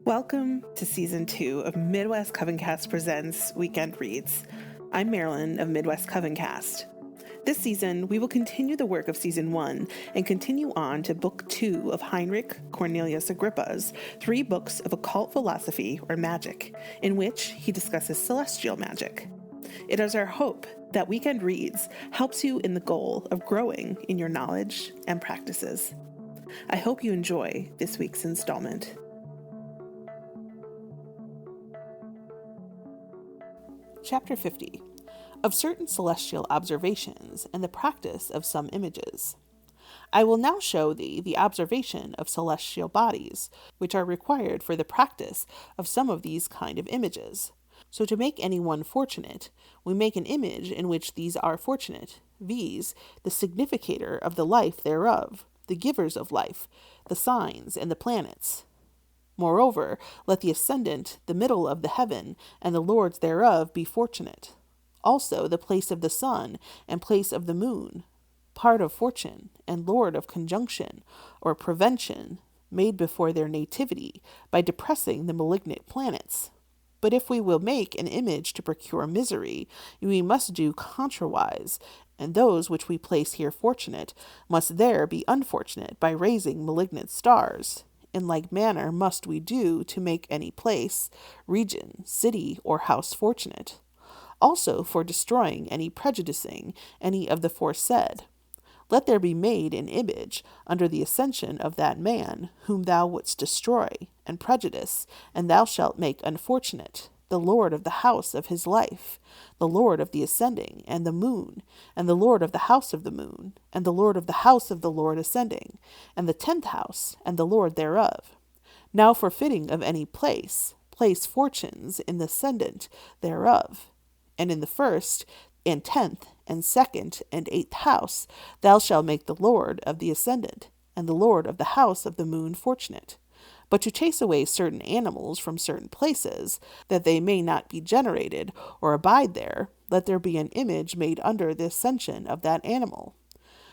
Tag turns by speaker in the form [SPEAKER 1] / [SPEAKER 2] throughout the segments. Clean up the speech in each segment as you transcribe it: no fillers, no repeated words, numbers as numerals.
[SPEAKER 1] Welcome to Season 2 of Midwest Covencast Presents Weekend Reads. I'm Marilyn of Midwest Covencast. This season, we will continue the work of Season 1 and continue on to Book 2 of Heinrich, Cornelius, Agrippa's 3 books of occult philosophy or magic, in which he discusses celestial magic. It is our hope that Weekend Reads helps you in the goal of growing in your knowledge and practices. I hope you enjoy this week's installment. Chapter 50, of certain celestial observations and the practice of some images. I will now show thee the observation of celestial bodies, which are required for the practice of some of these kind of images. So to make any one fortunate, we make an image in which these are fortunate, viz., the significator of the life thereof, the givers of life, the signs and the planets. Moreover, let the ascendant, the middle of the heaven, and the lords thereof be fortunate. Also the place of the sun, and place of the moon, part of fortune, and lord of conjunction, or prevention, made before their nativity, by depressing the malignant planets. But if we will make an image to procure misery, we must do contrawise, and those which we place here fortunate must there be unfortunate by raising malignant stars. In like manner must we do to make any place, region, city, or house fortunate. Also for destroying any prejudicing any of the foresaid. Let there be made an image under the ascension of that man whom thou wouldst destroy and prejudice, and thou shalt make unfortunate the lord of the house of his life, the lord of the ascending, and the moon, and the lord of the house of the moon, and the lord of the house of the Lord ascending, and the 10th house, and the lord thereof. Now for fitting of any place fortunes in the ascendant thereof, and in the 1st, and 10th, and 2nd, and 8th house, thou shalt make the lord of the ascendant, and the lord of the house of the moon fortunate. But to chase away certain animals from certain places, that they may not be generated or abide there, let there be an image made under the ascension of that animal,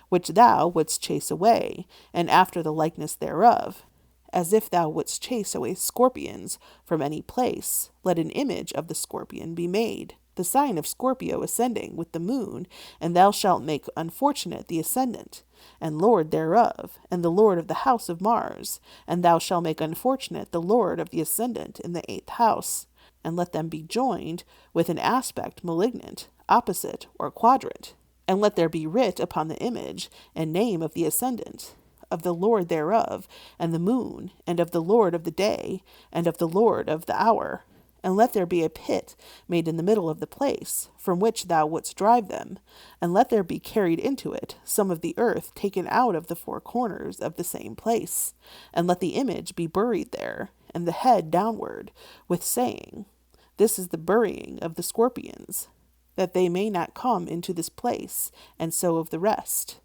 [SPEAKER 1] which thou wouldst chase away, and after the likeness thereof. As if thou wouldst chase away scorpions from any place, let an image of the scorpion be made, the sign of Scorpio ascending with the moon, and thou shalt make unfortunate the ascendant, and lord thereof, and the lord of the house of Mars, and thou shalt make unfortunate the lord of the ascendant in the 8th house, and let them be joined with an aspect malignant, opposite, or quadrant, and let there be writ upon the image and name of the ascendant, of the lord thereof, and the moon, and of the lord of the day, and of the lord of the hour. And let there be a pit made in the middle of the place, from which thou wouldst drive them, and let there be carried into it some of the earth taken out of the 4 corners of the same place, and let the image be buried there, and the head downward, with saying, This is the burying of the scorpions, that they may not come into this place, and so of the rest.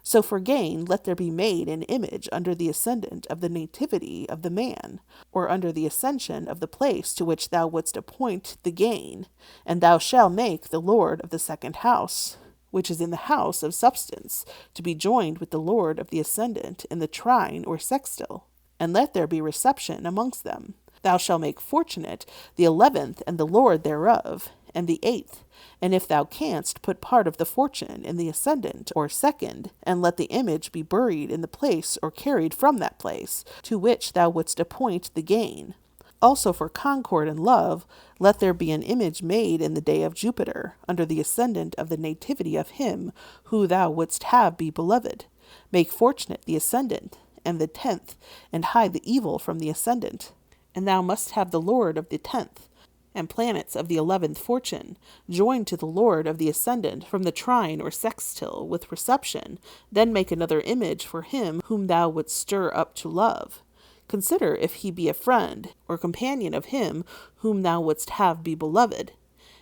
[SPEAKER 1] So for gain, let there be made an image under the ascendant of the nativity of the man, or under the ascension of the place to which thou wouldst appoint the gain, and thou shalt make the lord of the 2nd house, which is in the house of substance, to be joined with the lord of the ascendant in the trine or sextile, and let there be reception amongst them. Thou shalt make fortunate the 11th and the lord thereof, and the 8th, and if thou canst, put part of the fortune in the ascendant or 2nd, and let the image be buried in the place or carried from that place, to which thou wouldst appoint the gain. Also for concord and love, let there be an image made in the day of Jupiter, under the ascendant of the nativity of him who thou wouldst have be beloved. Make fortunate the ascendant, and the 10th, and hide the evil from the ascendant. And thou must have the lord of the 10th, and planets of the 11th fortune, joined to the lord of the ascendant from the trine or sextile with reception, then make another image for him whom thou wouldst stir up to love. Consider if he be a friend or companion of him whom thou wouldst have be beloved.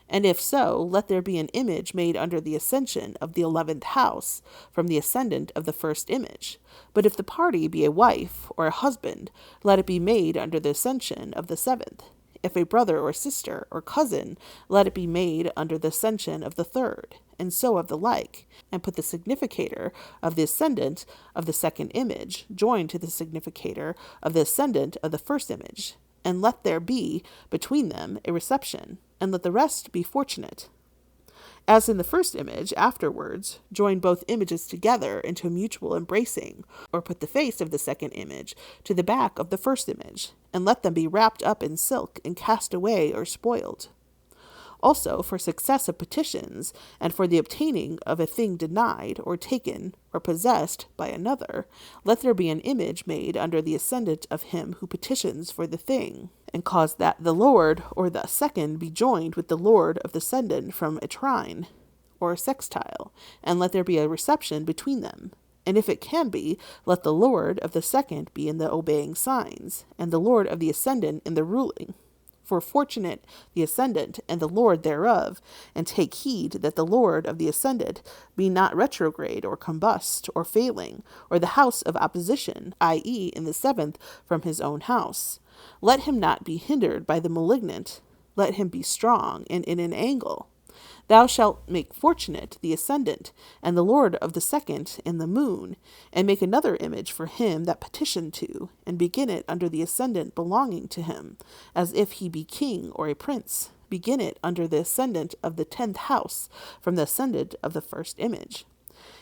[SPEAKER 1] And if so, let there be an image made under the ascension of the 11th house, from the ascendant of the 1st image. But if the party be a wife or a husband, let it be made under the ascension of the 7th. If a brother or sister or cousin, let it be made under the ascension of the 3rd, and so of the like, and put the significator of the ascendant of the 2nd image joined to the significator of the ascendant of the 1st image. and let there be between them a reception, and let the rest be fortunate. As in the first image, afterwards, join both images together into a mutual embracing, or put the face of the second image to the back of the first image, and let them be wrapped up in silk and cast away or spoiled. Also, for success of petitions, and for the obtaining of a thing denied, or taken, or possessed by another, let there be an image made under the ascendant of him who petitions for the thing, and cause that the lord or the second be joined with the lord of the ascendant from a trine, or a sextile, and let there be a reception between them. And if it can be, let the lord of the second be in the obeying signs, and the lord of the ascendant in the ruling. For fortunate the ascendant and the lord thereof, and take heed that the lord of the ascendant be not retrograde or combust or failing, or the house of opposition, i.e. in the seventh from his own house. Let him not be hindered by the malignant, let him be strong and in an angle. Thou shalt make fortunate the ascendant, and the lord of the second in the moon, and make another image for him that petitioned to, and begin it under the ascendant belonging to him, as if he be king or a prince. Begin it under the ascendant of the 10th house, from the ascendant of the first image.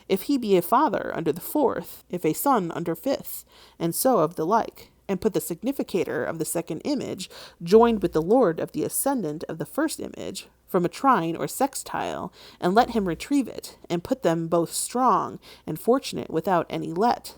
[SPEAKER 1] If he be a father, under the 4th, if a son, under 5th, and so of the like. And put the significator of the second image, joined with the lord of the ascendant of the first image, from a trine or sextile, and let him retrieve it, and put them both strong and fortunate without any let.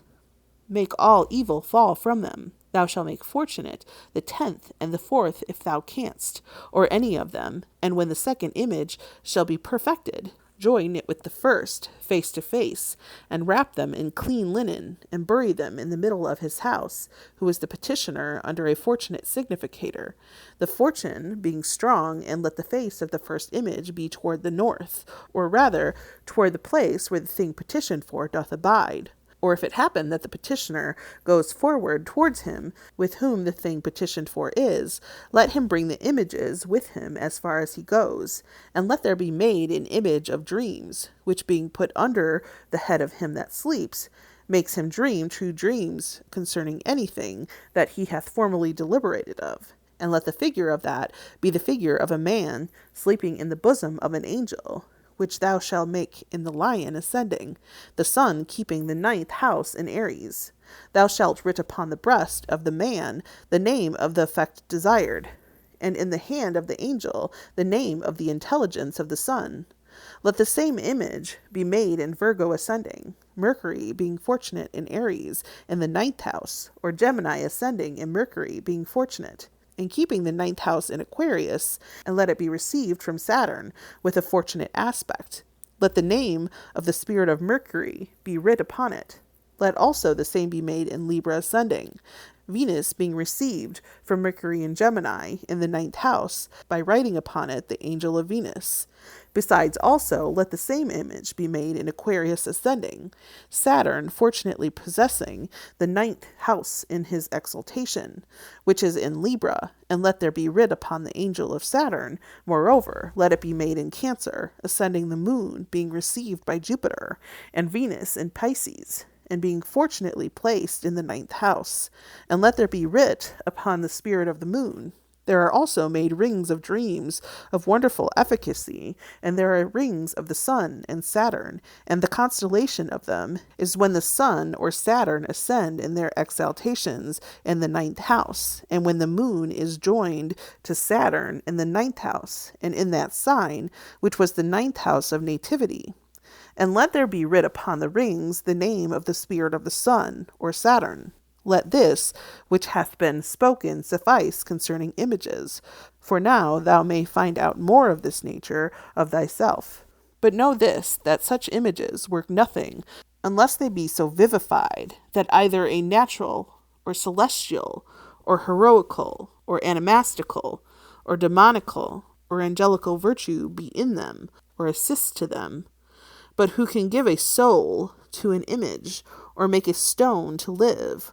[SPEAKER 1] Make all evil fall from them. Thou shalt make fortunate the 10th and the 4th if thou canst, or any of them, and when the second image shall be perfected, join it with the first, face to face, and wrap them in clean linen, and bury them in the middle of his house, who is the petitioner under a fortunate significator, the fortune being strong, and let the face of the first image be toward the north, or rather toward the place where the thing petitioned for doth abide. Or if it happen that the petitioner goes forward towards him, with whom the thing petitioned for is, let him bring the images with him as far as he goes, and let there be made an image of dreams, which being put under the head of him that sleeps, makes him dream true dreams concerning anything that he hath formerly deliberated of. And let the figure of that be the figure of a man sleeping in the bosom of an angel, which thou shalt make in the lion ascending, the sun keeping the 9th house in Aries. Thou shalt writ upon the breast of the man the name of the effect desired, and in the hand of the angel the name of the intelligence of the sun. Let the same image be made in Virgo ascending, Mercury being fortunate in Aries in the 9th house, or Gemini ascending in Mercury being fortunate, and keeping the 9th house in Aquarius, and let it be received from Saturn with a fortunate aspect. Let the name of the spirit of Mercury be writ upon it. Let also the same be made in Libra ascending, Venus being received from Mercury in Gemini in the 9th house, by writing upon it the angel of Venus. Besides also, let the same image be made in Aquarius ascending, Saturn fortunately possessing the 9th house in his exaltation, which is in Libra, and let there be writ upon the angel of Saturn. Moreover, let it be made in Cancer, ascending the moon, being received by Jupiter, and Venus in Pisces, and being fortunately placed in the 9th house, and let there be writ upon the spirit of the moon. There are also made rings of dreams of wonderful efficacy, and there are rings of the sun and Saturn, and the constellation of them is when the sun or Saturn ascend in their exaltations in the 9th house, and when the moon is joined to Saturn in the 9th house, and in that sign, which was the 9th house of nativity. And let there be writ upon the rings the name of the spirit of the sun, or Saturn. Let this, which hath been spoken, suffice concerning images, for now thou may find out more of this nature of thyself. But know this, that such images work nothing, unless they be so vivified, that either a natural, or celestial, or heroical, or animastical, or demonical, or angelical virtue be in them, or assist to them. But who can give a soul to an image, or make a stone to live,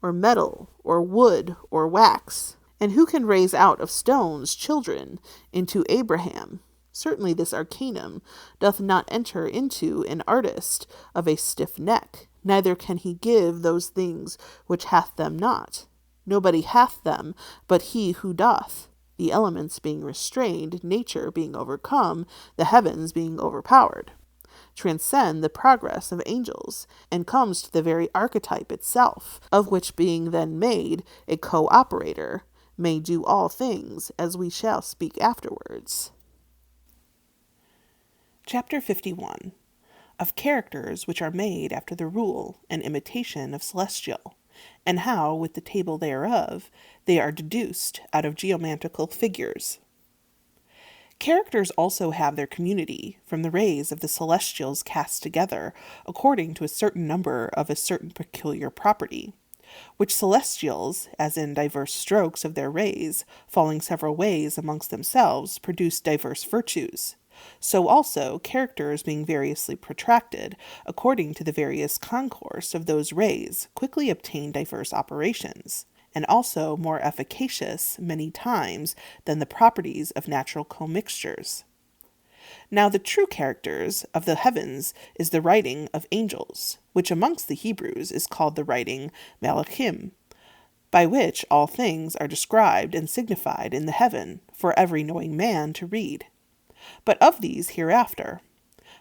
[SPEAKER 1] or metal, or wood, or wax? And who can raise out of stones children into Abraham? Certainly this arcanum doth not enter into an artist of a stiff neck, neither can he give those things which hath them not. Nobody hath them but he who doth, the elements being restrained, nature being overcome, the heavens being overpowered, transcend the progress of angels, and comes to the very archetype itself, of which being then made a co-operator, may do all things, as we shall speak afterwards. Chapter 51. Of characters which are made after the rule and imitation of celestial, and how, with the table thereof, they are deduced out of geometrical figures. Characters also have their community from the rays of the celestials cast together according to a certain number of a certain peculiar property, which celestials, as in diverse strokes of their rays, falling several ways amongst themselves, produce diverse virtues. So also characters being variously protracted, according to the various concourse of those rays, quickly obtain diverse operations, and also more efficacious many times than the properties of natural commixtures. Now the true characters of the heavens is the writing of angels, which amongst the Hebrews is called the writing Malachim, by which all things are described and signified in the heaven for every knowing man to read. But of these hereafter.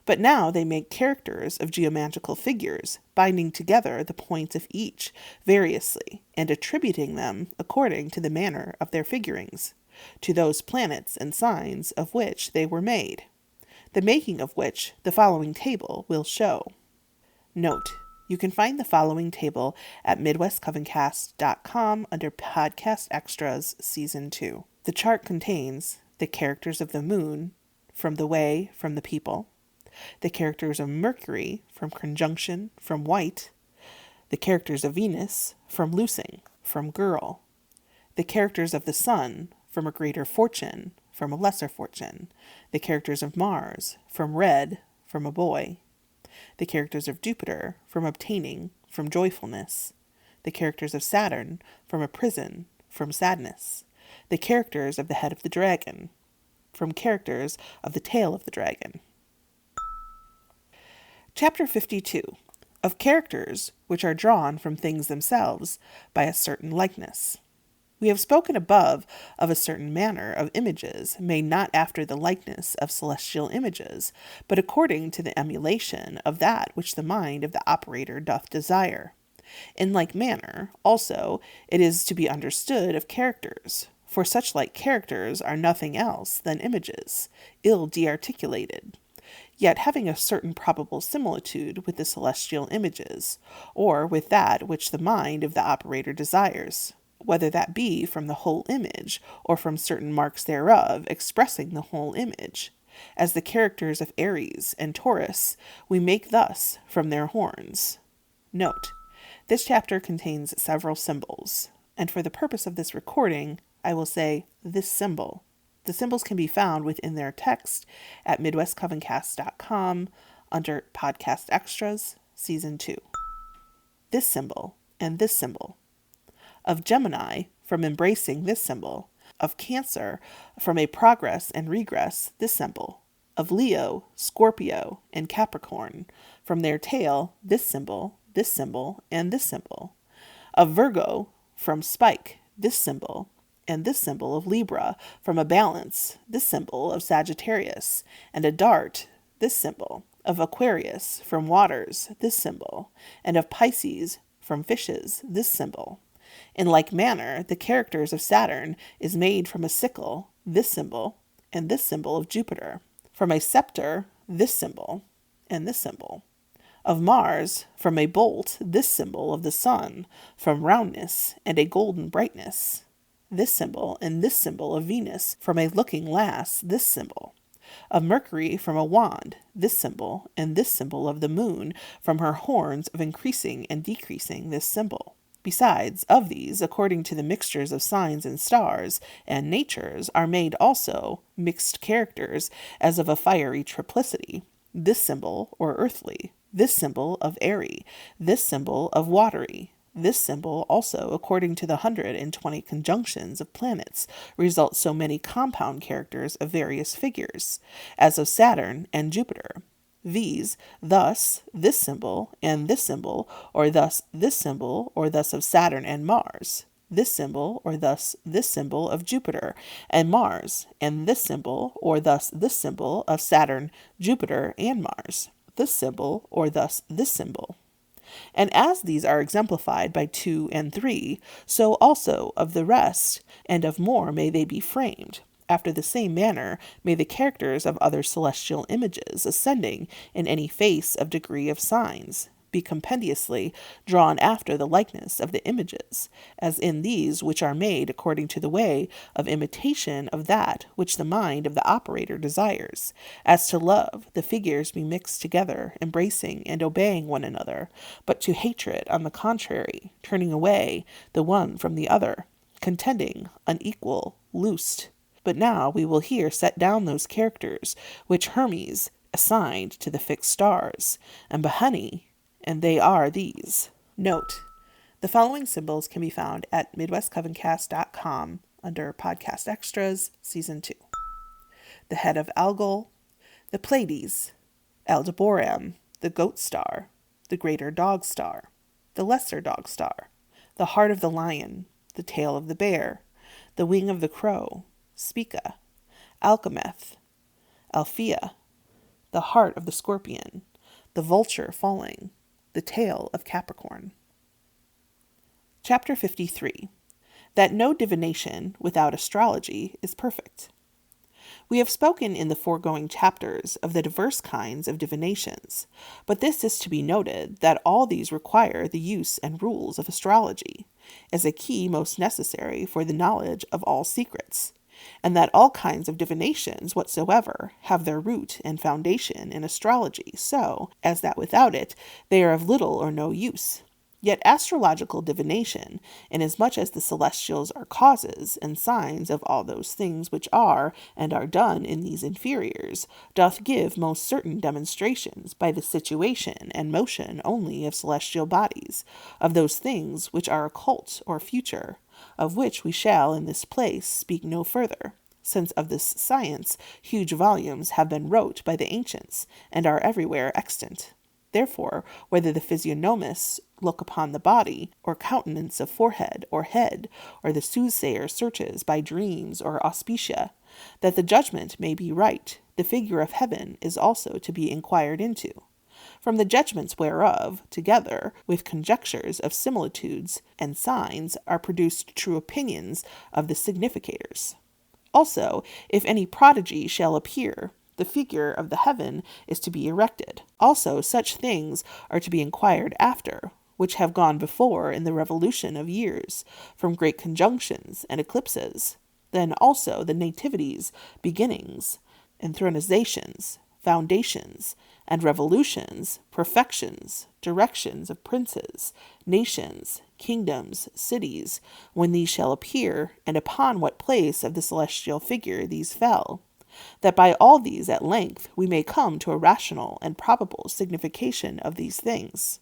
[SPEAKER 1] But now they make characters of geometrical figures, binding together the points of each variously, and attributing them according to the manner of their figurings, to those planets and signs of which they were made, the making of which the following table will show. Note: you can find the following table at MidwestCovencast.com under Podcast Extras Season 2. The chart contains the characters of the moon, from the way, from the people, the characters of Mercury, from conjunction, from white, the characters of Venus, from loosing, from girl, the characters of the sun, from a greater fortune, from a lesser fortune, the characters of Mars, from red, from a boy, the characters of Jupiter, from obtaining, from joyfulness, the characters of Saturn, from a prison, from sadness, the characters of the head of the dragon, from characters of the tail of the dragon. Chapter 52. Of characters which are drawn from things themselves by a certain likeness. We have spoken above of a certain manner of images made not after the likeness of celestial images, but according to the emulation of that which the mind of the operator doth desire. In like manner, also, it is to be understood of characters, for such like characters are nothing else than images, ill de-articulated, yet having a certain probable similitude with the celestial images, or with that which the mind of the operator desires, whether that be from the whole image, or from certain marks thereof expressing the whole image, as the characters of Aries and Taurus we make thus from their horns. Note: this chapter contains several symbols, and for the purpose of this recording, I will say this symbol. The symbols can be found within their text at MidwestCovencast.com under Podcast Extras, Season 2. This symbol and this symbol. Of Gemini, from embracing this symbol. Of Cancer, from a progress and regress, this symbol. Of Leo, Scorpio, and Capricorn, from their tail, this symbol, and this symbol. Of Virgo, from spike, this symbol, and this symbol of Libra, from a balance, this symbol of Sagittarius, and a dart, this symbol, of Aquarius, from waters, this symbol, and of Pisces, from fishes, this symbol. In like manner, the characters of Saturn is made from a sickle, this symbol, and this symbol of Jupiter, from a scepter, this symbol, and this symbol. Of Mars, from a bolt, this symbol of the sun, from roundness and a golden brightness, this symbol, and this symbol of Venus, from a looking glass, this symbol. Of Mercury, from a wand, this symbol, and this symbol of the moon, from her horns of increasing and decreasing, this symbol. Besides, of these, according to the mixtures of signs and stars and natures, are made also mixed characters, as of a fiery triplicity, this symbol, or earthly, this symbol of airy, this symbol of watery. This symbol also, according to the 120 conjunctions of planets, results so many compound characters of various figures, as of Saturn and Jupiter. These, thus, this symbol, and this symbol, or thus this symbol, or thus of Saturn and Mars. this symbol, or thus this symbol of Jupiter and Mars, and this symbol, or thus this symbol of Saturn, Jupiter, and Mars, this symbol, or thus this symbol. And as these are exemplified by 2 and 3, so also of the rest, and of more may they be framed. After the same manner may the characters of other celestial images ascending in any face of degree of signs be compendiously drawn after the likeness of the images, as in these which are made according to the way of imitation of that which the mind of the operator desires. As to love, the figures be mixed together, embracing and obeying one another, but to hatred, on the contrary, turning away the one from the other, contending, unequal, loosed. But now we will here set down those characters which Hermes assigned to the fixed stars, and Behani, and they are these. Note: the following symbols can be found at MidwestCovencast.com under Podcast Extras, Season 2. The head of Algol, the Pleiades, Aldebaran, the Goat Star, the Greater Dog Star, the Lesser Dog Star, the Heart of the Lion, the Tail of the Bear, the Wing of the Crow, Spica, Alchemeth, Althea, the Heart of the Scorpion, the Vulture Falling, the Tail of Capricorn. Chapter 53. That no divination without astrology is perfect. We have spoken in the foregoing chapters of the diverse kinds of divinations, but this is to be noted that all these require the use and rules of astrology, as a key most necessary for the knowledge of all secrets, and that all kinds of divinations whatsoever have their root and foundation in astrology, so as that without it they are of little or no use. Yet astrological divination, inasmuch as the celestials are causes and signs of all those things which are and are done in these inferiors, doth give most certain demonstrations by the situation and motion only of celestial bodies, of those things which are occult or future, of which we shall in this place speak no further, since of this science huge volumes have been wrote by the ancients, and are everywhere extant. Therefore, whether the physiognomists look upon the body, or countenance of forehead or head, or the soothsayer searches by dreams or auspicia, that the judgment may be right, the figure of heaven is also to be inquired into. From the judgments whereof, together with conjectures of similitudes and signs, are produced true opinions of the significators. Also, if any prodigy shall appear, the figure of the heaven is to be erected. Also, such things are to be inquired after, which have gone before in the revolution of years, from great conjunctions and eclipses. Then also the nativities, beginnings, entronizations, foundations, and revolutions, perfections, directions of princes, nations, kingdoms, cities, when these shall appear, and upon what place of the celestial figure these fell, that by all these at length we may come to a rational and probable signification of these things.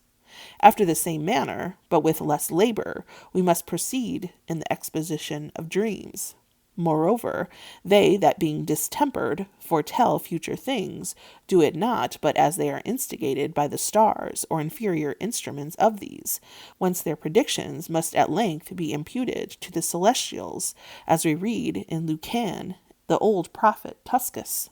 [SPEAKER 1] After the same manner, but with less labor, we must proceed in the exposition of dreams. Moreover, they that being distempered foretell future things do it not but as they are instigated by the stars or inferior instruments of these, whence their predictions must at length be imputed to the celestials, as we read in Lucan, the old prophet Tuscus.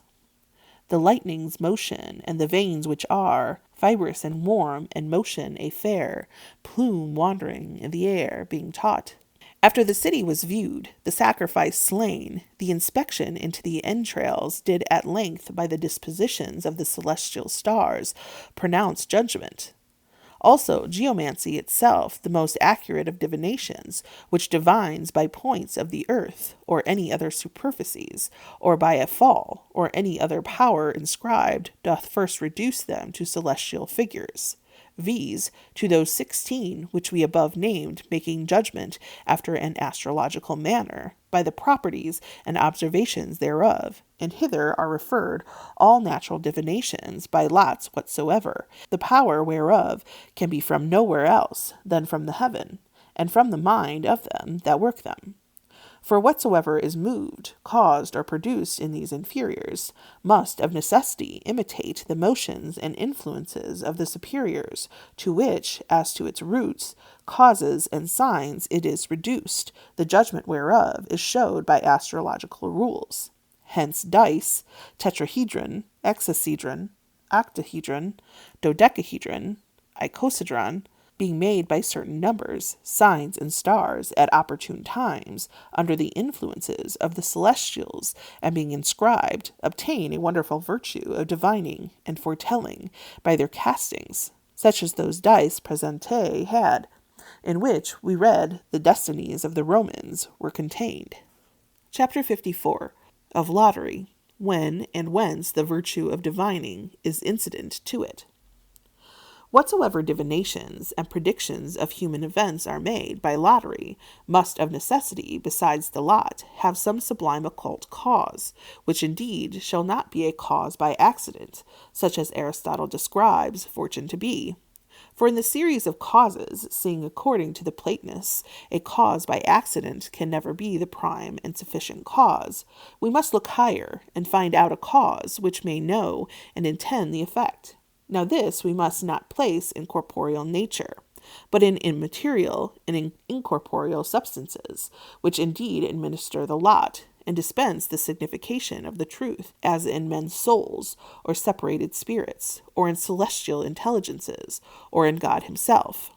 [SPEAKER 1] The lightning's motion, and the veins which are fibrous and warm, and motion a fair plume wandering in the air, being taught. After the city was viewed, the sacrifice slain, the inspection into the entrails did at length by the dispositions of the celestial stars pronounce judgment. Also geomancy itself, the most accurate of divinations, which divines by points of the earth, or any other superficies, or by a fall, or any other power inscribed, doth first reduce them to celestial figures, viz., to those 16 which we above named, making judgment after an astrological manner, by the properties and observations thereof, and hither are referred all natural divinations by lots whatsoever, the power whereof can be from nowhere else than from the heaven, and from the mind of them that work them. For whatsoever is moved, caused, or produced in these inferiors, must of necessity imitate the motions and influences of the superiors, to which, as to its roots, causes, and signs, it is reduced, the judgment whereof is showed by astrological rules. Hence dice, tetrahedron, hexahedron, octahedron, dodecahedron, icosahedron, being made by certain numbers, signs, and stars at opportune times, under the influences of the celestials, and being inscribed, obtain a wonderful virtue of divining and foretelling by their castings, such as those dice presente had, in which we read the destinies of the Romans were contained. Chapter 54. Of Lottery, when and whence the virtue of divining is incident to it. Whatsoever divinations and predictions of human events are made by lottery must of necessity, besides the lot, have some sublime occult cause, which indeed shall not be a cause by accident, such as Aristotle describes fortune to be. For in the series of causes, seeing according to the Platonists, a cause by accident can never be the prime and sufficient cause, we must look higher and find out a cause which may know and intend the effect. Now this we must not place in corporeal nature, but in immaterial and in incorporeal substances, which indeed administer the lot, and dispense the signification of the truth, as in men's souls, or separated spirits, or in celestial intelligences, or in God himself.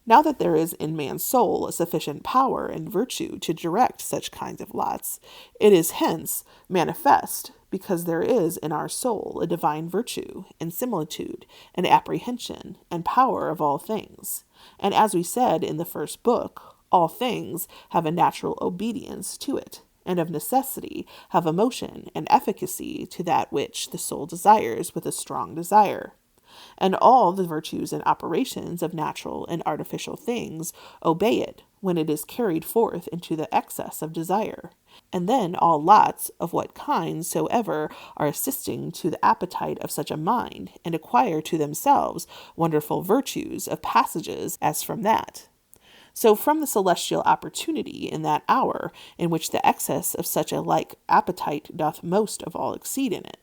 [SPEAKER 1] Now that there is in man's soul a sufficient power and virtue to direct such kinds of lots, it is hence manifest, because there is in our soul a divine virtue, and similitude, and apprehension, and power of all things. And as we said in the first book, all things have a natural obedience to it, and of necessity have a motion and efficacy to that which the soul desires with a strong desire. And all the virtues and operations of natural and artificial things obey it when it is carried forth into the excess of desire. And then all lots, of what kind soever, are assisting to the appetite of such a mind, and acquire to themselves wonderful virtues of passages as from that. So from the celestial opportunity in that hour, in which the excess of such a like appetite doth most of all exceed in it.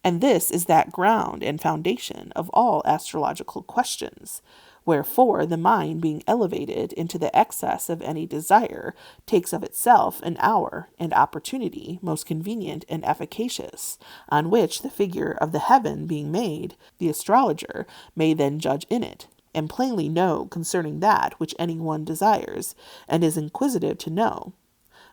[SPEAKER 1] And this is that ground and foundation of all astrological questions. Wherefore the mind, being elevated into the excess of any desire, takes of itself an hour and opportunity most convenient and efficacious, on which the figure of the heaven being made, the astrologer may then judge in it, and plainly know concerning that which any one desires, and is inquisitive to know.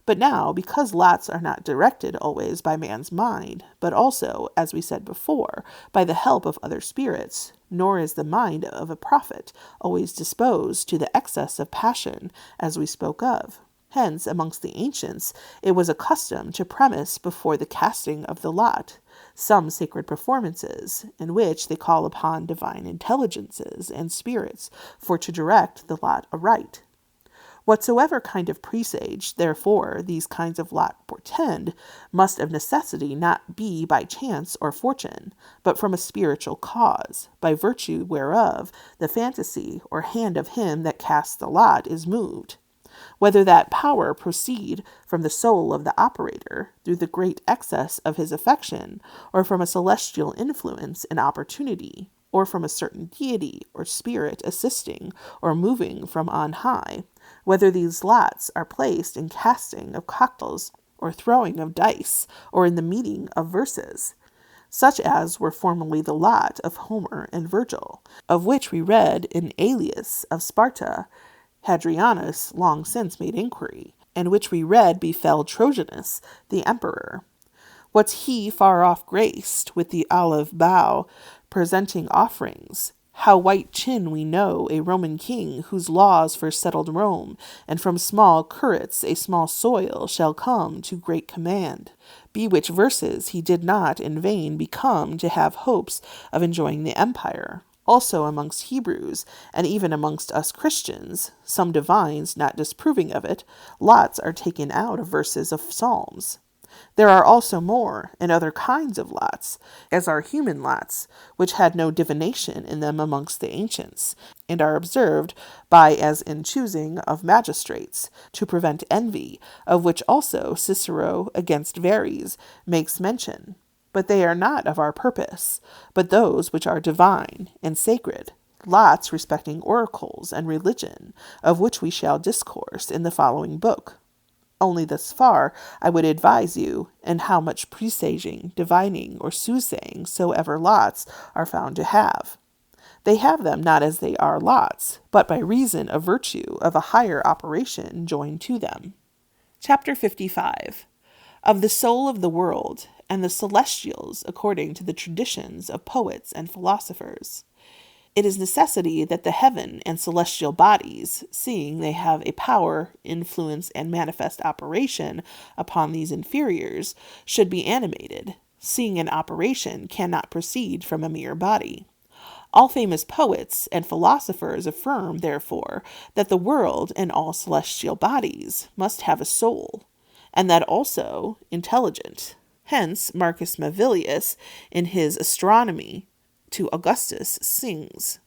[SPEAKER 1] But now, because lots are not directed always by man's mind, but also, as we said before, by the help of other spirits, nor is the mind of a prophet always disposed to the excess of passion, as we spoke of. Hence, amongst the ancients, it was a custom to premise before the casting of the lot some sacred performances, in which they call upon divine intelligences and spirits for to direct the lot aright. Whatsoever kind of presage, therefore, these kinds of lot portend, must of necessity not be by chance or fortune, but from a spiritual cause, by virtue whereof the fantasy or hand of him that casts the lot is moved. Whether that power proceed from the soul of the operator, through the great excess of his affection, or from a celestial influence and opportunity, or from a certain deity or spirit assisting or moving from on high, whether these lots are placed in casting of cocktails, or throwing of dice, or in the meeting of verses, such as were formerly the lot of Homer and Virgil, of which we read in Aelius of Sparta. Hadrianus long since made inquiry, and which we read befell Trojanus the emperor. What's he far off graced with the olive bough, presenting offerings? How white chin we know a Roman king, whose laws first settled Rome, and from small curates a small soil shall come to great command, be which verses he did not in vain become to have hopes of enjoying the empire. Also amongst Hebrews, and even amongst us Christians, some divines not disapproving of it, lots are taken out of verses of Psalms. There are also more and other kinds of lots, as are human lots, which had no divination in them amongst the ancients, and are observed by as in choosing of magistrates, to prevent envy, of which also Cicero against Verres makes mention. But they are not of our purpose, but those which are divine and sacred, lots respecting oracles and religion, of which we shall discourse in the following book. Only thus far I would advise you, and how much presaging, divining, or soothsaying soever lots are found to have. They have them not as they are lots, but by reason of virtue of a higher operation joined to them. Chapter 55. Of the soul of the world, and the celestials according to the traditions of poets and philosophers. It is necessity that the heaven and celestial bodies, seeing they have a power, influence, and manifest operation upon these inferiors, should be animated, seeing an operation cannot proceed from a mere body. All famous poets and philosophers affirm, therefore, that the world and all celestial bodies must have a soul, and that also intelligent. Hence Marcus Mavilius, in his Astronomy, to Augustus sings,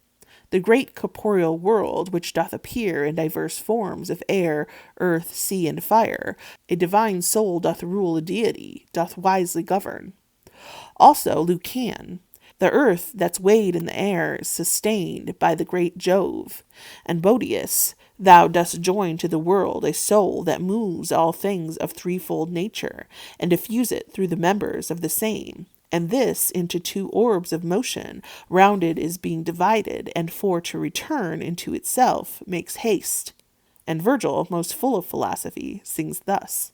[SPEAKER 1] the great corporeal world which doth appear in diverse forms of air, earth, sea, and fire, a divine soul doth rule a deity, doth wisely govern. Also Lucan, the earth that's weighed in the air is sustained by the great Jove, and Boetius, thou dost join to the world a soul that moves all things of threefold nature, and diffuse it through the members of the same, and this into two orbs of motion, rounded is being divided, and for to return into itself makes haste. And Virgil, most full of philosophy, sings thus.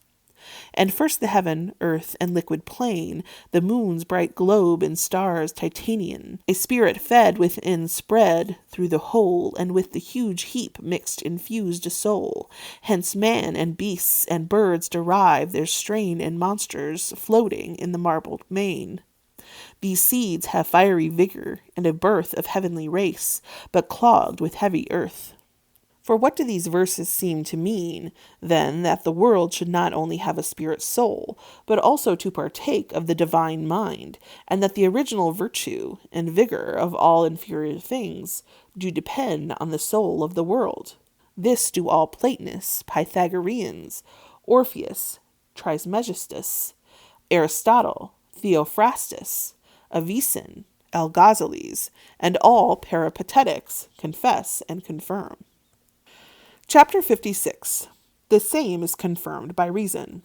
[SPEAKER 1] And first the heaven, earth, and liquid plain, the moon's bright globe and stars titanian, a spirit fed within spread through the whole, and with the huge heap mixed infused a soul. Hence man and beasts and birds derive their strain and monsters floating in the marbled main. These seeds have fiery vigor and a birth of heavenly race, but clogged with heavy earth. For what do these verses seem to mean, then, that the world should not only have a spirit soul, but also to partake of the divine mind, and that the original virtue and vigor of all inferior things do depend on the soul of the world? This do all Platonists, Pythagoreans, Orpheus, Trismegistus, Aristotle, Theophrastus, Avicen, Algazales, and all Peripatetics confess and confirm. Chapter 56. The same is confirmed by reason.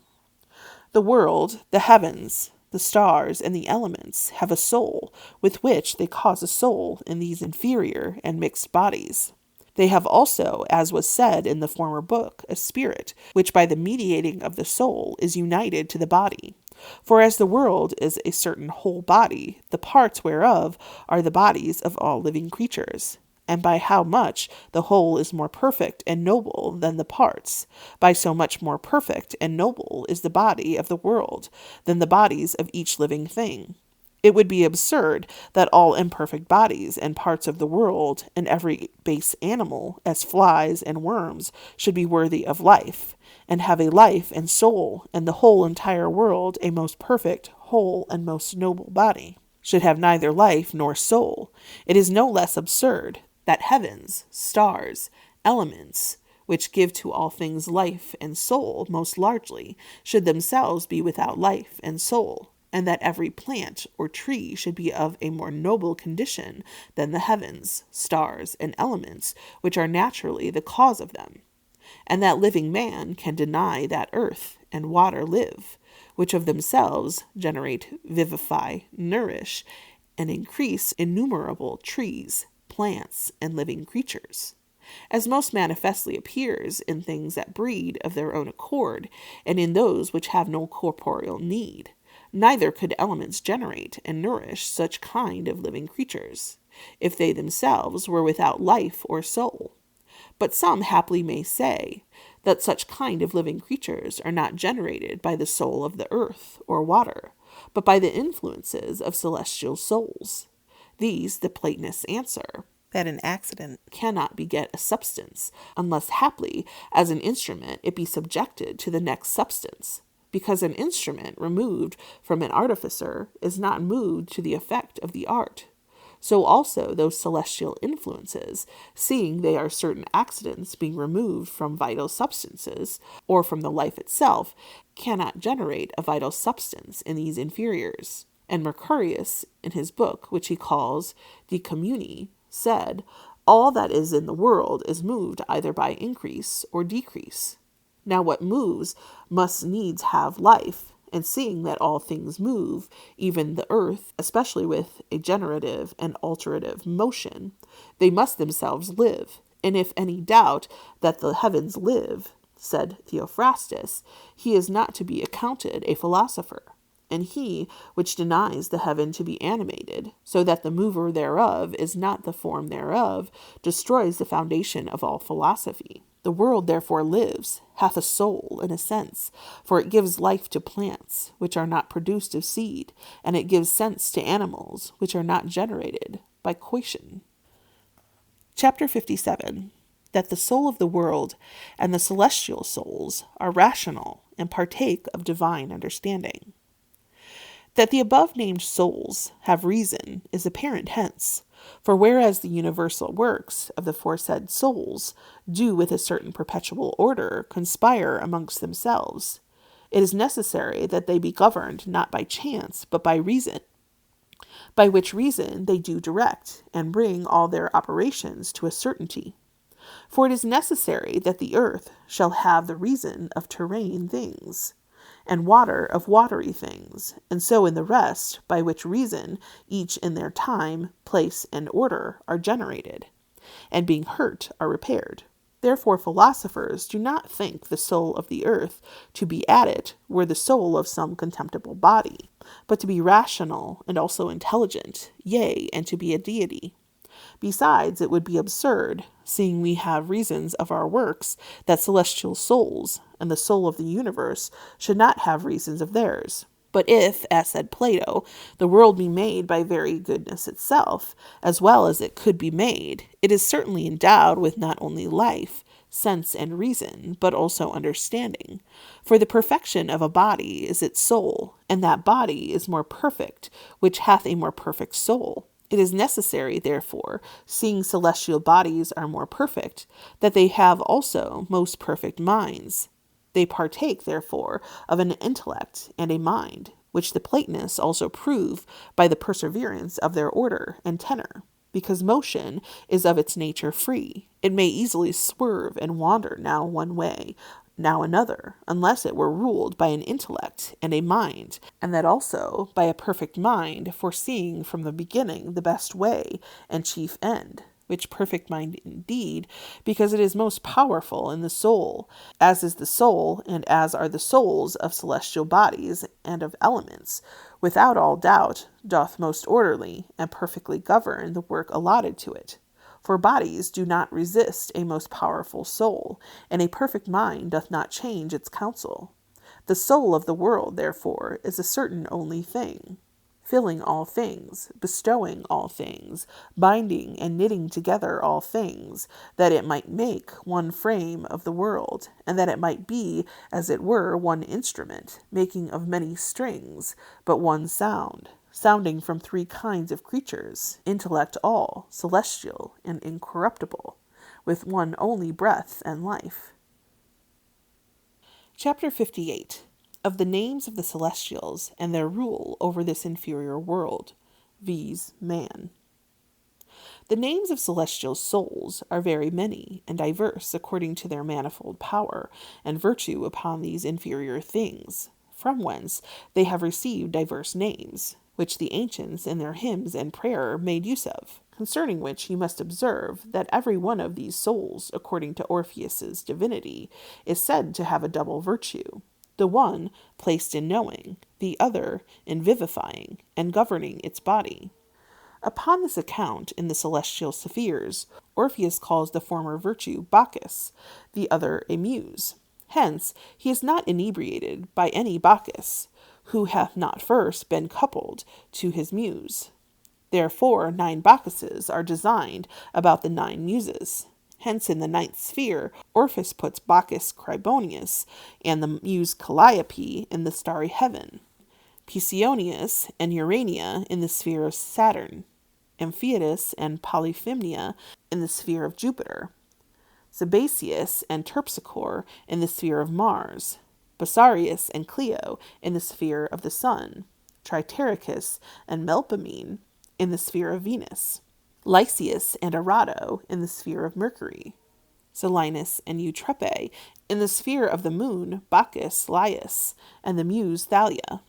[SPEAKER 1] The world, the heavens, the stars, and the elements have a soul, with which they cause a soul in these inferior and mixed bodies. They have also, as was said in the former book, a spirit, which by the mediating of the soul is united to the body. For as the world is a certain whole body, the parts whereof are the bodies of all living creatures. And by how much the whole is more perfect and noble than the parts, by so much more perfect and noble is the body of the world than the bodies of each living thing. It would be absurd that all imperfect bodies and parts of the world, and every base animal, as flies and worms, should be worthy of life, and have a life and soul, and the whole entire world a most perfect, whole, and most noble body, should have neither life nor soul. It is no less absurd that heavens, stars, elements, which give to all things life and soul most largely, should themselves be without life and soul, and that every plant or tree should be of a more noble condition than the heavens, stars, and elements, which are naturally the cause of them, and that living man can deny that earth and water live, which of themselves generate, vivify, nourish, and increase innumerable trees, plants, and living creatures, as most manifestly appears in things that breed of their own accord, and in those which have no corporeal need. Neither could elements generate and nourish such kind of living creatures, if they themselves were without life or soul. But some haply may say that such kind of living creatures are not generated by the soul of the earth or water, but by the influences of celestial souls. These the Platonists answer, that an accident cannot beget a substance, unless haply, as an instrument, it be subjected to the next substance. because an instrument removed from an artificer is not moved to the effect of the art. So also those celestial influences, seeing they are certain accidents being removed from vital substances, or from the life itself, cannot generate a vital substance in these inferiors. And Mercurius, in his book, which he calls De Communi, said, all that is in the world is moved either by increase or decrease. Now what moves must needs have life, and seeing that all things move, even the earth, especially with a generative and alterative motion, they must themselves live. And if any doubt that the heavens live, said Theophrastus, he is not to be accounted a philosopher. And he which denies the heaven to be animated, so that the mover thereof is not the form thereof, destroys the foundation of all philosophy. The world therefore lives, hath a soul in a sense, for it gives life to plants, which are not produced of seed, and it gives sense to animals, which are not generated by coition. Chapter 57. That the soul of the world and the celestial souls are rational and partake of divine understanding. That the above-named souls have reason is apparent hence, for whereas the universal works of the foresaid souls do with a certain perpetual order conspire amongst themselves, it is necessary that they be governed not by chance, but by reason, by which reason they do direct and bring all their operations to a certainty. For it is necessary that the earth shall have the reason of terrene things, and water of watery things, and so in the rest, by which reason each in their time, place, and order are generated, and being hurt are repaired. Therefore philosophers do not think the soul of the earth to be at it were the soul of some contemptible body, but to be rational and also intelligent, yea, and to be a deity. Besides, it would be absurd, seeing we have reasons of our works, that celestial souls and the soul of the universe should not have reasons of theirs. But if, as said Plato, the world be made by very goodness itself, as well as it could be made, it is certainly endowed with not only life, sense, and reason, but also understanding. For the perfection of a body is its soul, and that body is more perfect, which hath a more perfect soul. It is necessary, therefore, seeing celestial bodies are more perfect, that they have also most perfect minds. They partake, therefore, of an intellect and a mind, which the Platonists also prove by the perseverance of their order and tenor. Because motion is of its nature free, it may easily swerve and wander now one way, now another, unless it were ruled by an intellect and a mind, and that also by a perfect mind, foreseeing from the beginning the best way and chief end, which perfect mind indeed, because it is most powerful in the soul, as is the soul and as are the souls of celestial bodies and of elements, without all doubt doth most orderly and perfectly govern the work allotted to it. For bodies do not resist a most powerful soul, and a perfect mind doth not change its counsel. The soul of the world, therefore, is a certain only thing, filling all things, bestowing all things, binding and knitting together all things, that it might make one frame of the world, and that it might be, as it were, one instrument, making of many strings, but one sound, sounding from three kinds of creatures, intellect all, celestial and incorruptible, with one only breath and life. Chapter 58. Of the names of the celestials and their rule over this inferior world, viz. Man. The names of celestial souls are very many and diverse according to their manifold power and virtue upon these inferior things, from whence they have received diverse names, which the ancients in their hymns and prayer made use of, concerning which you must observe that every one of these souls, according to Orpheus's divinity, is said to have a double virtue, the one placed in knowing, the other in vivifying and governing its body. Upon this account, in the celestial spheres, Orpheus calls the former virtue Bacchus, the other a muse. Hence, he is not inebriated by any Bacchus, who hath not first been coupled to his muse. Therefore 9 Bacchuses are designed about the 9 muses, Hence in the ninth sphere, Orpheus puts Bacchus Cribonius and the muse Calliope in the starry heaven, Pisionius and Urania in the sphere of Saturn, Amphiatus and Polyphemnia in the sphere of Jupiter, Sabazius and Terpsichore in the sphere of Mars, Bessarius and Clio in the sphere of the Sun, Tritarchus and Melpomene in the sphere of Venus, Lysias and Arato in the sphere of Mercury, Silenus and Eutrepe in the sphere of the Moon, Bacchus, Laius, and the muse Thalia.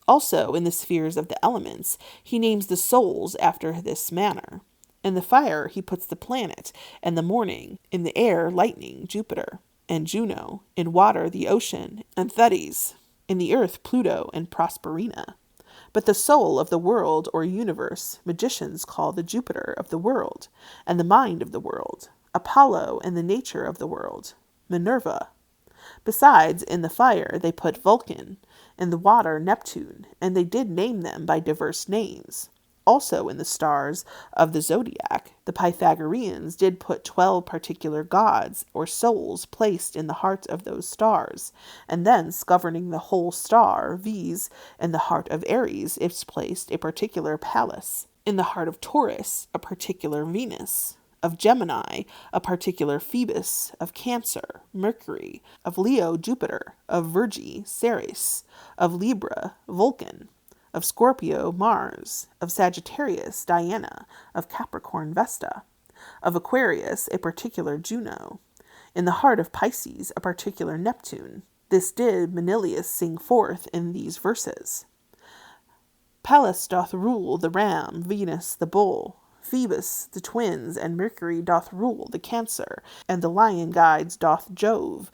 [SPEAKER 1] Also in the spheres of the elements, he names the souls after this manner. In the fire he puts the planet and the morning, in the air lightning, Jupiter, and Juno, in water the ocean, and Thetis, in the earth Pluto and Proserpina. But the soul of the world or universe magicians call the Jupiter of the world, and the mind of the world, Apollo and the nature of the world, Minerva. Besides, in the fire they put Vulcan, in the water Neptune, and they did name them by diverse names. Also in the stars of the zodiac, the Pythagoreans did put 12 particular gods or souls placed in the heart of those stars, and thence governing the whole star, viz. In the heart of Aries is placed a particular Pallas, in the heart of Taurus a particular Venus, of Gemini a particular Phoebus, of Cancer Mercury, of Leo Jupiter, of Virgi Ceres, of Libra Vulcan, of Scorpio Mars, of Sagittarius Diana, of Capricorn Vesta, of Aquarius a particular Juno, in the heart of Pisces a particular Neptune. This did Manilius sing forth in these verses. Pallas doth rule the ram, Venus the bull, Phoebus the twins, and Mercury doth rule the Cancer, and the lion guides doth Jove.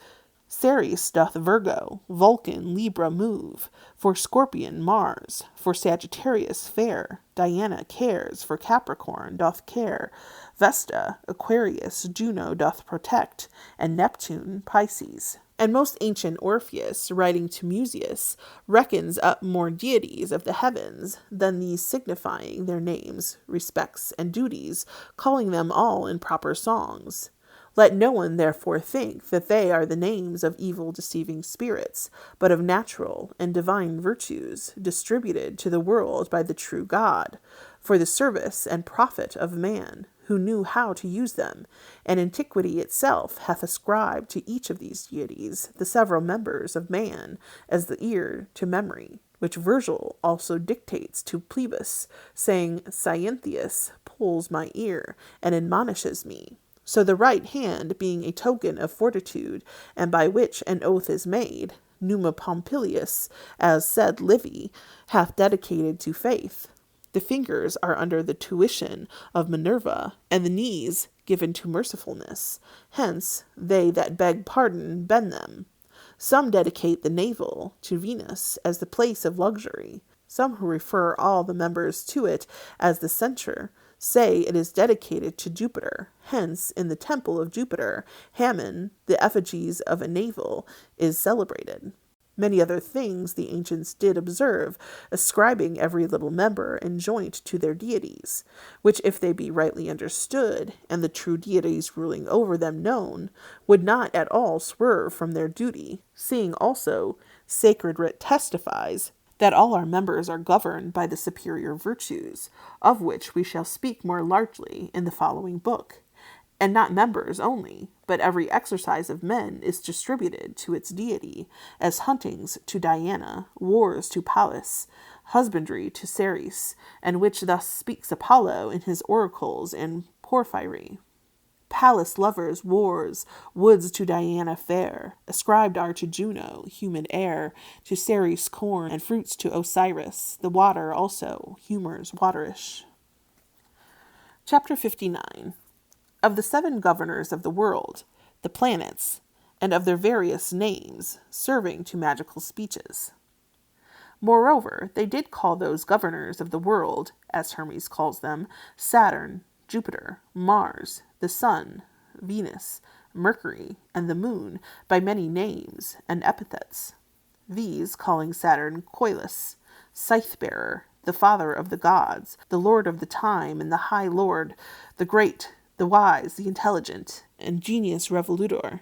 [SPEAKER 1] Ceres doth Virgo, Vulcan Libra move, for Scorpion Mars, for Sagittarius fair, Diana cares, for Capricorn doth care, Vesta Aquarius Juno doth protect, and Neptune Pisces. And most ancient Orpheus, writing to Musaeus, reckons up more deities of the heavens than these, signifying their names, respects, and duties, calling them all in proper songs. Let no one therefore think that they are the names of evil deceiving spirits, but of natural and divine virtues, distributed to the world by the true God, for the service and profit of man, who knew how to use them, and antiquity itself hath ascribed to each of these deities the several members of man, as the ear to memory, which Virgil also dictates to Plebus, saying, Cynthius pulls my ear, and admonishes me. So the right hand, being a token of fortitude, and by which an oath is made, Numa Pompilius, as said Livy, hath dedicated to faith. The fingers are under the tuition of Minerva, and the knees given to mercifulness. Hence they that beg pardon bend them. Some dedicate the navel to Venus as the place of luxury. Some who refer all the members to it as the center say it is dedicated to Jupiter. Hence, in the temple of Jupiter, Hammon, the effigies of a navel, is celebrated. Many other things the ancients did observe, ascribing every little member and joint to their deities, which if they be rightly understood, and the true deities ruling over them known, would not at all swerve from their duty, seeing also sacred writ testifies that all our members are governed by the superior virtues, of which we shall speak more largely in the following book. And not members only, but every exercise of men is distributed to its deity, as huntings to Diana, wars to Pallas, husbandry to Ceres, and which thus speaks Apollo in his oracles in Porphyry. Pallas lovers wars, woods to Diana fair, ascribed are to Juno, humid air, to Ceres corn, and fruits to Osiris, the water also, humours waterish. Chapter 59. Of the 7 governors of the world, the planets, and of their various names, serving to magical speeches. Moreover, they did call those governors of the world, as Hermes calls them, Saturn, Jupiter, Mars, the Sun, Venus, Mercury, and the Moon, by many names and epithets. These calling Saturn Coilus, Scythe-bearer, the father of the gods, the lord of the time, and the high lord, the great, the wise, the intelligent, and genius revolutor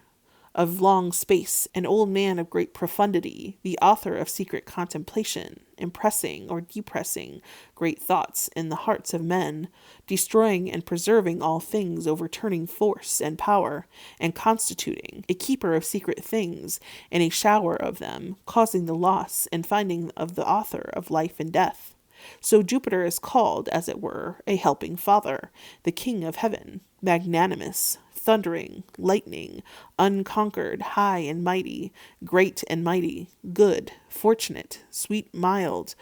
[SPEAKER 1] of long space, an old man of great profundity, the author of secret contemplation, impressing or depressing great thoughts in the hearts of men, destroying and preserving all things, overturning force and power, and constituting a keeper of secret things, and a shower of them, causing the loss and finding of the author of life and death. So Jupiter is called, as it were, a helping father, the king of heaven, magnanimous, thundering, lightning, unconquered, high and mighty, great and mighty, good, fortunate, sweet, mild,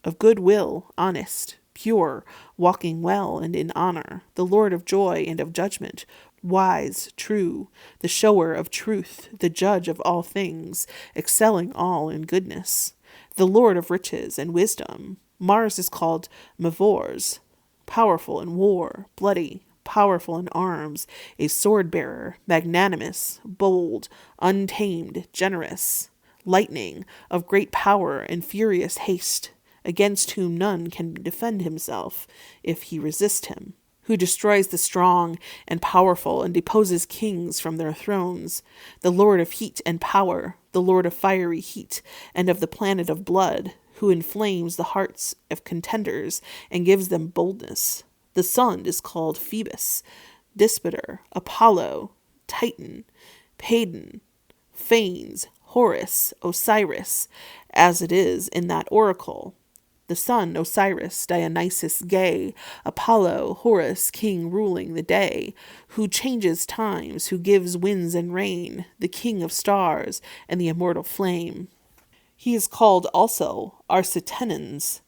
[SPEAKER 1] of good will, honest, pure, walking well and in honor, the Lord of joy and of judgment, wise, true, the shower of truth, the judge of all things, excelling all in goodness, the Lord of riches and wisdom. Mars is called Mavors, powerful in war, bloody, powerful in arms, a sword-bearer, magnanimous, bold, untamed, generous, lightning, of great power and furious haste, against whom none can defend himself if he resist him, who destroys the strong and powerful and deposes kings from their thrones, the Lord of heat and power, the Lord of fiery heat, and of the planet of blood, who inflames the hearts of contenders and gives them boldness. The sun is called Phoebus, Dispater, Apollo, Titan, Padon, Phanes, Horus, Osiris, as it is in that oracle. The sun, Osiris, Dionysus gay, Apollo, Horus, king ruling the day, who changes times, who gives winds and rain, the king of stars and the immortal flame. He is called also Arsatenens,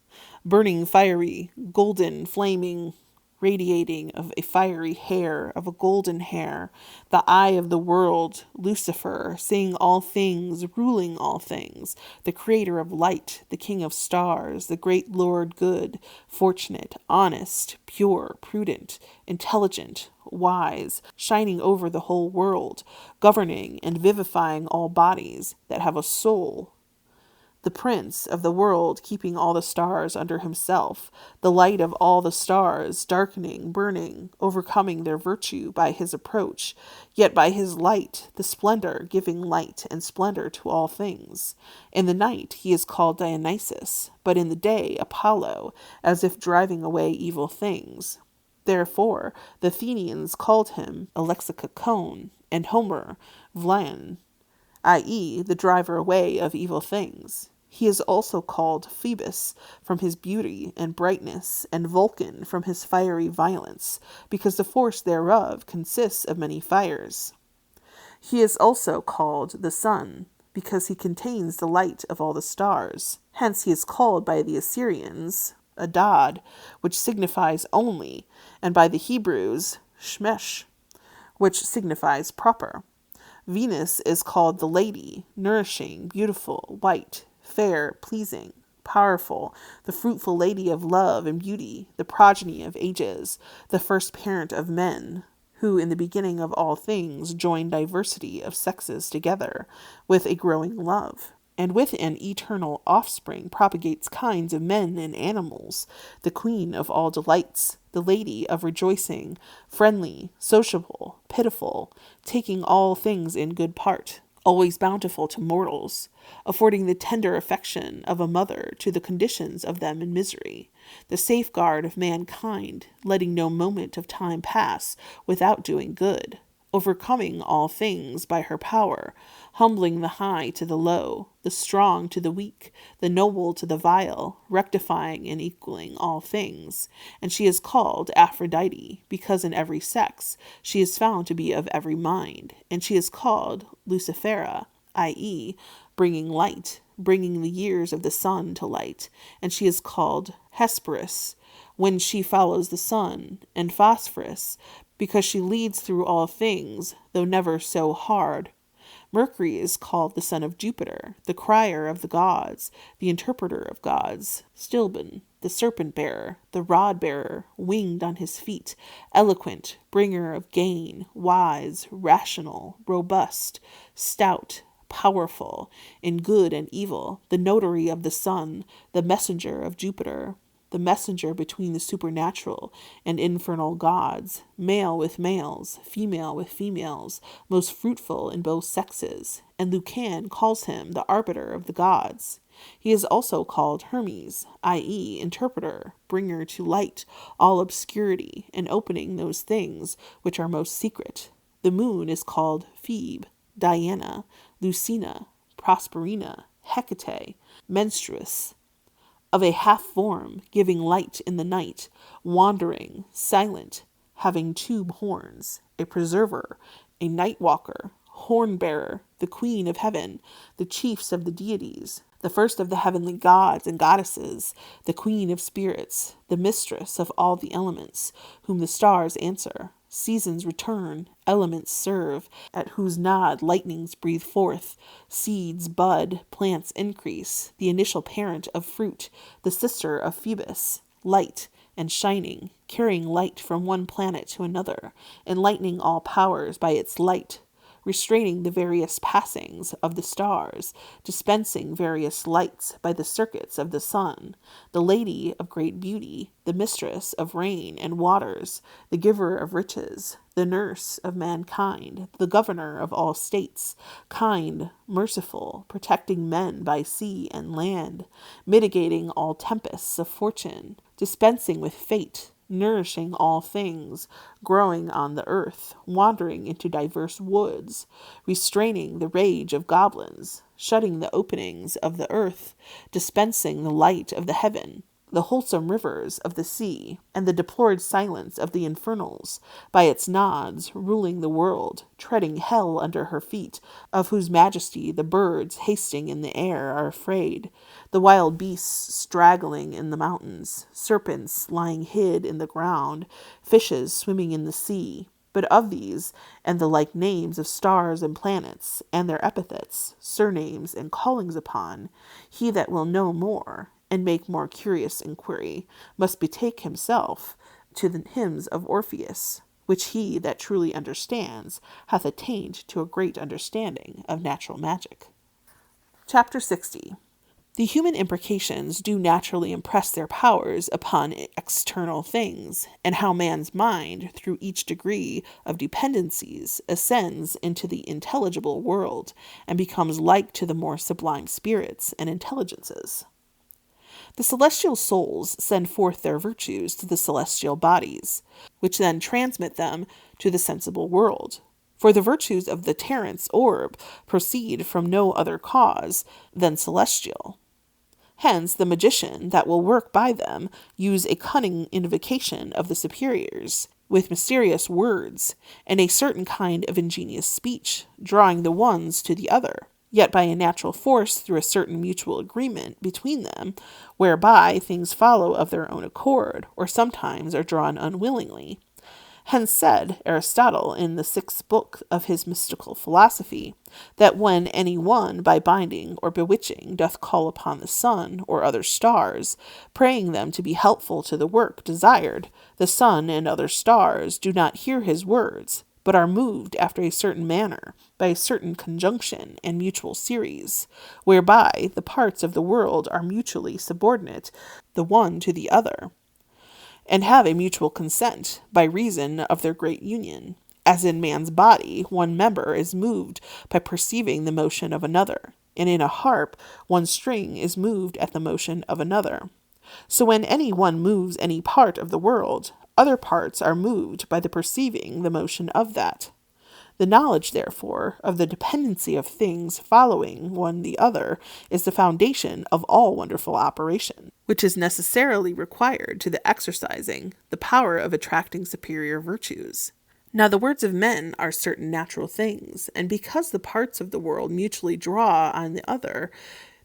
[SPEAKER 1] burning fiery, golden, flaming, radiating of a fiery hair, of a golden hair, the eye of the world, Lucifer, seeing all things, ruling all things, the creator of light, the king of stars, the great Lord good, fortunate, honest, pure, prudent, intelligent, wise, shining over the whole world, governing and vivifying all bodies that have a soul, the prince of the world, keeping all the stars under himself, the light of all the stars, darkening, burning, overcoming their virtue by his approach, yet by his light, the splendor, giving light and splendor to all things. In the night he is called Dionysus, but in the day Apollo, as if driving away evil things. Therefore the Athenians called him Alexicacon, and Homer Vlan, i.e., the driver away of evil things. He is also called Phoebus from his beauty and brightness, and Vulcan from his fiery violence, because the force thereof consists of many fires. He is also called the sun, because he contains the light of all the stars. Hence he is called by the Assyrians Adad, which signifies only, and by the Hebrews Shemesh, which signifies proper. Venus is called the lady, nourishing, beautiful, white, fair, pleasing, powerful, the fruitful lady of love and beauty, the progeny of ages, the first parent of men, who in the beginning of all things joined diversity of sexes together with a growing love, and with an eternal offspring propagates kinds of men and animals, the queen of all delights, the lady of rejoicing, friendly, sociable, pitiful, taking all things in good part, always bountiful to mortals, affording the tender affection of a mother to the conditions of them in misery, the safeguard of mankind, letting no moment of time pass without doing good, overcoming all things by her power, humbling the high to the low, the strong to the weak, the noble to the vile, rectifying and equaling all things. And she is called Aphrodite, because in every sex she is found to be of every mind, and she is called Lucifera, i.e., bringing light, bringing the years of the sun to light, and she is called Hesperus, when she follows the sun, and Phosphorus, because she leads through all things, though never so hard. Mercury is called the son of Jupiter, the crier of the gods, the interpreter of gods, Stilben, the serpent-bearer, the rod-bearer, winged on his feet, eloquent, bringer of gain, wise, rational, robust, stout, powerful, in good and evil, the notary of the sun, the messenger of Jupiter, the messenger between the supernatural and infernal gods, male with males, female with females, most fruitful in both sexes, and Lucan calls him the arbiter of the gods. He is also called Hermes, i.e., interpreter, bringer to light all obscurity, and opening those things which are most secret. The moon is called Phoebe, Diana, Lucina, Prosperina, Hecate, menstruous, of a half form, giving light in the night, wandering, silent, having two horns, a preserver, a night walker, horn bearer, the queen of heaven, the chiefs of the deities, the first of the heavenly gods and goddesses, the queen of spirits, the mistress of all the elements, whom the stars answer. Seasons return, elements serve, at whose nod lightnings breathe forth, seeds bud, plants increase, the initial parent of fruit, the sister of Phoebus, light and shining, carrying light from one planet to another, enlightening all powers by its light, restraining the various passings of the stars, dispensing various lights by the circuits of the sun, the lady of great beauty, the mistress of rain and waters, the giver of riches, the nurse of mankind, the governor of all states, kind, merciful, protecting men by sea and land, mitigating all tempests of fortune, dispensing with fate, nourishing all things, growing on the earth, wandering into diverse woods, restraining the rage of goblins, shutting the openings of the earth, dispensing the light of the heaven, the wholesome rivers of the sea, and the deplored silence of the infernals, by its nods, ruling the world, treading hell under her feet, of whose majesty the birds hasting in the air are afraid, the wild beasts straggling in the mountains, serpents lying hid in the ground, fishes swimming in the sea. But of these, and the like names of stars and planets, and their epithets, surnames, and callings upon, he that will know more, and make more curious inquiry, must betake himself to the hymns of Orpheus, which he that truly understands hath attained to a great understanding of natural magic. Chapter 60. The human imprecations do naturally impress their powers upon external things, and how man's mind, through each degree of dependencies, ascends into the intelligible world, and becomes like to the more sublime spirits and intelligences. The celestial souls send forth their virtues to the celestial bodies, which then transmit them to the sensible world. For the virtues of the Terence orb proceed from no other cause than celestial. Hence the magician that will work by them use a cunning invocation of the superiors, with mysterious words, and a certain kind of ingenious speech, drawing the ones to the other, yet by a natural force through a certain mutual agreement between them, whereby things follow of their own accord, or sometimes are drawn unwillingly. Hence said Aristotle in the 6th book of his mystical philosophy, that when any one by binding or bewitching doth call upon the sun or other stars, praying them to be helpful to the work desired, the sun and other stars do not hear his words, but are moved after a certain manner, by a certain conjunction and mutual series, whereby the parts of the world are mutually subordinate the one to the other, and have a mutual consent, by reason of their great union. As in man's body, one member is moved by perceiving the motion of another, and in a harp, one string is moved at the motion of another. So when any one moves any part of the world, other parts are moved by the perceiving the motion of that. The knowledge, therefore, of the dependency of things following one the other is the foundation of all wonderful operation, which is necessarily required to the exercising the power of attracting superior virtues. Now the words of men are certain natural things, and because the parts of the world mutually draw on the other,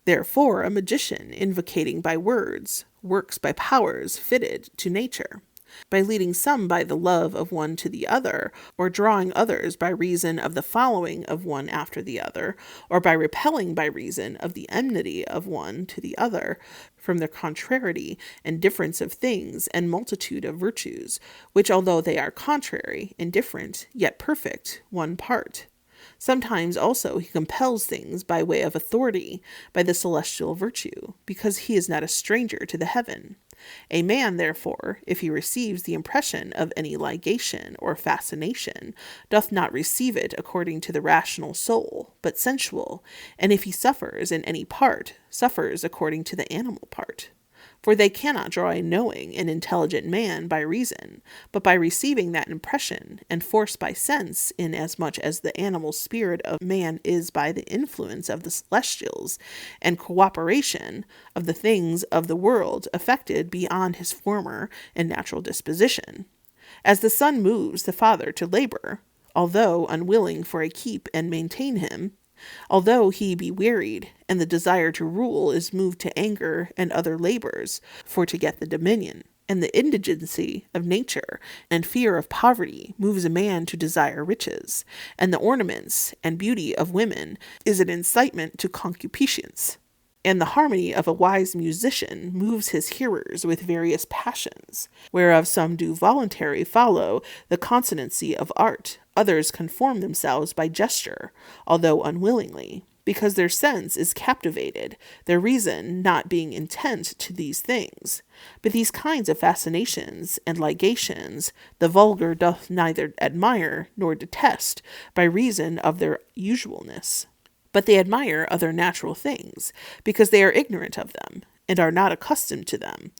[SPEAKER 1] therefore a magician, invocating by words, works by powers fitted to nature, by leading some by the love of one to the other, or drawing others by reason of the following of one after the other, or by repelling by reason of the enmity of one to the other, from their contrariety and difference of things and multitude of virtues, which although they are contrary and different, yet perfect, one part. Sometimes also he compels things by way of authority, by the celestial virtue, because he is not a stranger to the heaven. A man, therefore, if he receives the impression of any ligation or fascination, doth not receive it according to the rational soul, but sensual, and if he suffers in any part, suffers according to the animal part. For they cannot draw a knowing and intelligent man by reason, but by receiving that impression, and forced by sense, inasmuch as the animal spirit of man is by the influence of the celestials, and cooperation of the things of the world affected beyond his former and natural disposition. As the son moves the father to labor, although unwilling for a keep and maintain him, although he be wearied, and the desire to rule is moved to anger and other labors, for to get the dominion, and the indigency of nature and fear of poverty moves a man to desire riches, and the ornaments and beauty of women is an incitement to concupiscence, and the harmony of a wise musician moves his hearers with various passions, whereof some do voluntarily follow the consonancy of art, others conform themselves by gesture, although unwillingly, because their sense is captivated, their reason not being intent to these things. But these kinds of fascinations and ligations the vulgar doth neither admire nor detest by reason of their usualness. But they admire other natural things, because they are ignorant of them, and are not accustomed to them.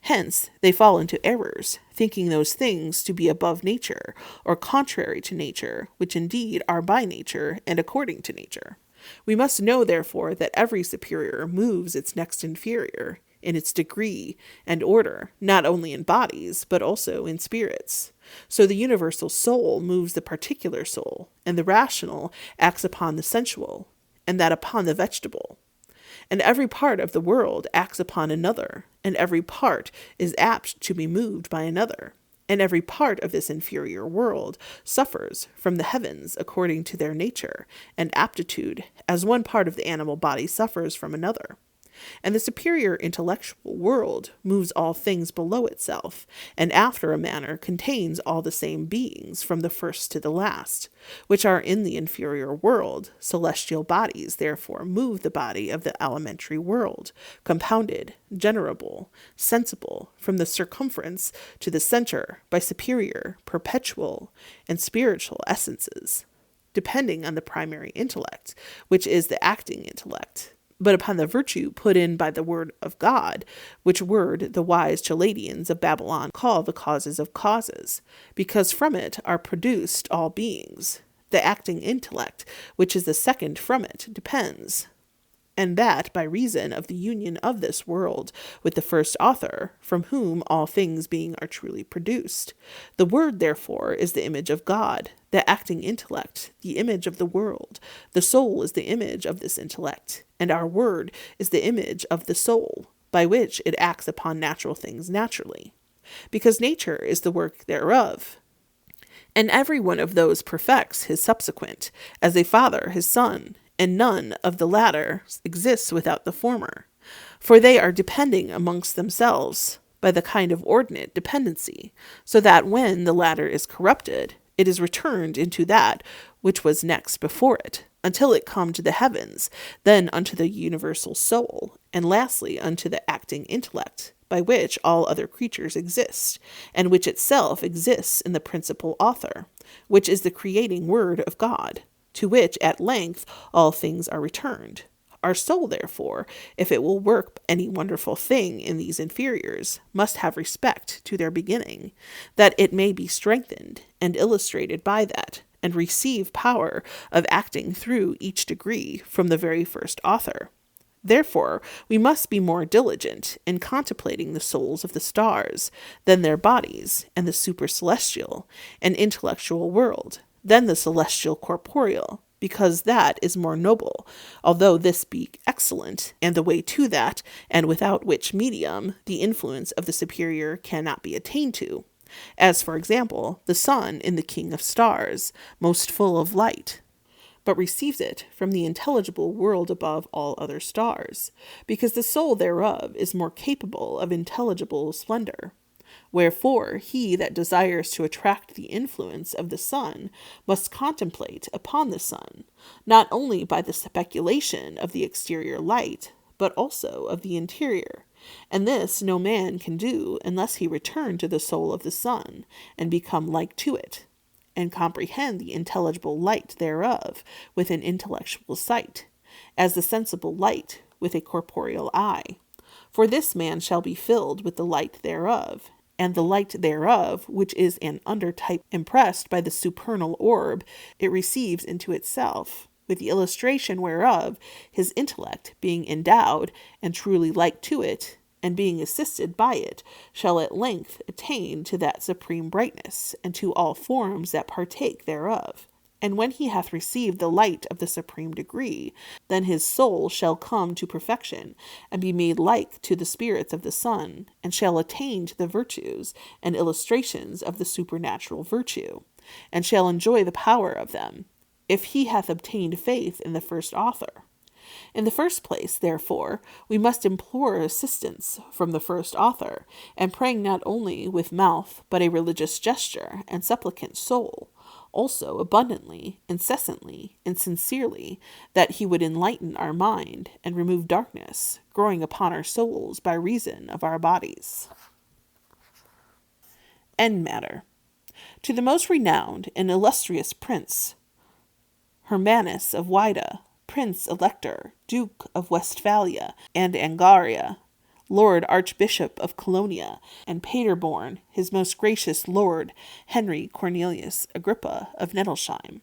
[SPEAKER 1] Hence they fall into errors, thinking those things to be above nature, or contrary to nature, which indeed are by nature, and according to nature. We must know, therefore, that every superior moves its next inferior, in its degree and order, not only in bodies, but also in spirits. So the universal soul moves the particular soul, and the rational acts upon the sensual, and that upon the vegetable. And every part of the world acts upon another, and every part is apt to be moved by another. And every part of this inferior world suffers from the heavens according to their nature and aptitude, as one part of the animal body suffers from another. And the superior intellectual world moves all things below itself, and after a manner contains all the same beings from the first to the last, which are in the inferior world. Celestial bodies therefore move the body of the elementary world, compounded, generable, sensible, from the circumference to the center, by superior, perpetual, and spiritual essences, depending on the primary intellect, which is the acting intellect, but upon the virtue put in by the word of God, which word the wise Chaldeans of Babylon call the causes of causes, because from it are produced all beings. The acting intellect, which is the second from it, depends, and that by reason of the union of this world with the first author, from whom all things being are truly produced. The word, therefore, is the image of God, the acting intellect, the image of the world. The soul is the image of this intellect, and our word is the image of the soul, by which it acts upon natural things naturally, because nature is the work thereof. And every one of those perfects his subsequent, as a father his son, and none of the latter exists without the former, for they are depending amongst themselves by the kind of ordinate dependency, so that when the latter is corrupted, it is returned into that which was next before it, until it come to the heavens, then unto the universal soul, and lastly unto the acting intellect, by which all other creatures exist, and which itself exists in the principal author, which is the creating word of God, to which at length all things are returned. Our soul, therefore, if it will work any wonderful thing in these inferiors, must have respect to their beginning, that it may be strengthened and illustrated by that, and receive power of acting through each degree from the very first author. Therefore, we must be more diligent in contemplating the souls of the stars than their bodies, and the supercelestial and intellectual world than the celestial corporeal, because that is more noble, although this be excellent, and the way to that, and without which medium the influence of the superior cannot be attained to, as, for example, the sun in the king of stars, most full of light, but receives it from the intelligible world above all other stars, because the soul thereof is more capable of intelligible splendor. Wherefore, he that desires to attract the influence of the sun must contemplate upon the sun, not only by the speculation of the exterior light, but also of the interior, And this no man can do unless he return to the soul of the sun, and become like to it, and comprehend the intelligible light thereof with an intellectual sight, as the sensible light with a corporeal eye. For this man shall be filled with the light thereof, and the light thereof, which is an undertype impressed by the supernal orb it receives into itself, with the illustration whereof his intellect, being endowed and truly like to it, and being assisted by it, shall at length attain to that supreme brightness, and to all forms that partake thereof. And when he hath received the light of the supreme degree, then his soul shall come to perfection, and be made like to the spirits of the sun, and shall attain to the virtues and illustrations of the supernatural virtue, and shall enjoy the power of them, if he hath obtained faith in the first author. In the first place, therefore, we must implore assistance from the first author, and praying not only with mouth, but a religious gesture and supplicant soul, also abundantly, incessantly, and sincerely, that he would enlighten our mind, and remove darkness, growing upon our souls by reason of our bodies. End matter. To the most renowned and illustrious prince, Hermanus of Wyda, Prince Elector, Duke of Westphalia and Angaria, Lord Archbishop of Colonia, and Paderborn, his most gracious Lord Henry Cornelius Agrippa of Nettelsheim.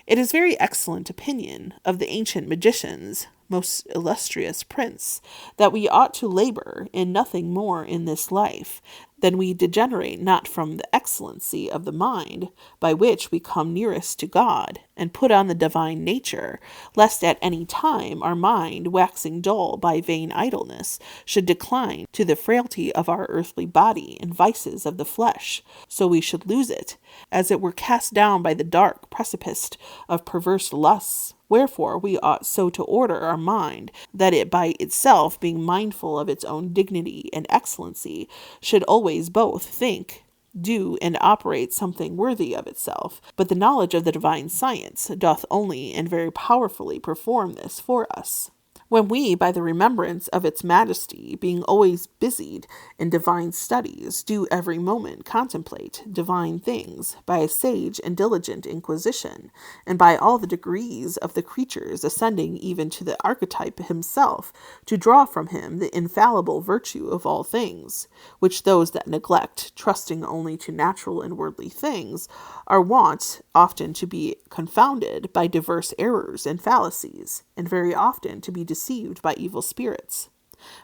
[SPEAKER 1] It is very excellent opinion of the ancient magicians, most illustrious prince, that we ought to labor in nothing more in this life than we degenerate not from the excellency of the mind, by which we come nearest to God, and put on the divine nature, lest at any time our mind, waxing dull by vain idleness, should decline to the frailty of our earthly body and vices of the flesh, so we should lose it, as it were cast down by the dark precipice of perverse lusts. Wherefore we ought so to order our mind, that it by itself, being mindful of its own dignity and excellency, should always both think, do, and operate something worthy of itself. But the knowledge of the divine science doth only and very powerfully perform this for us. When we, by the remembrance of its majesty, being always busied in divine studies, do every moment contemplate divine things, by a sage and diligent inquisition, and by all the degrees of the creatures ascending even to the archetype himself, to draw from him the infallible virtue of all things, which those that neglect, trusting only to natural and worldly things, are wont often to be confounded by diverse errors and fallacies, and very often to be deceived by evil spirits.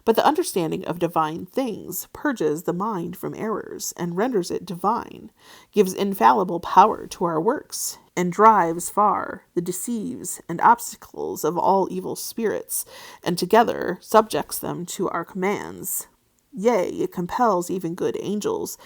[SPEAKER 1] But the understanding of divine things purges the mind from errors, and renders it divine, gives infallible power to our works, and drives far the deceives and obstacles of all evil spirits, and together subjects them to our commands. Yea, it compels even good angels,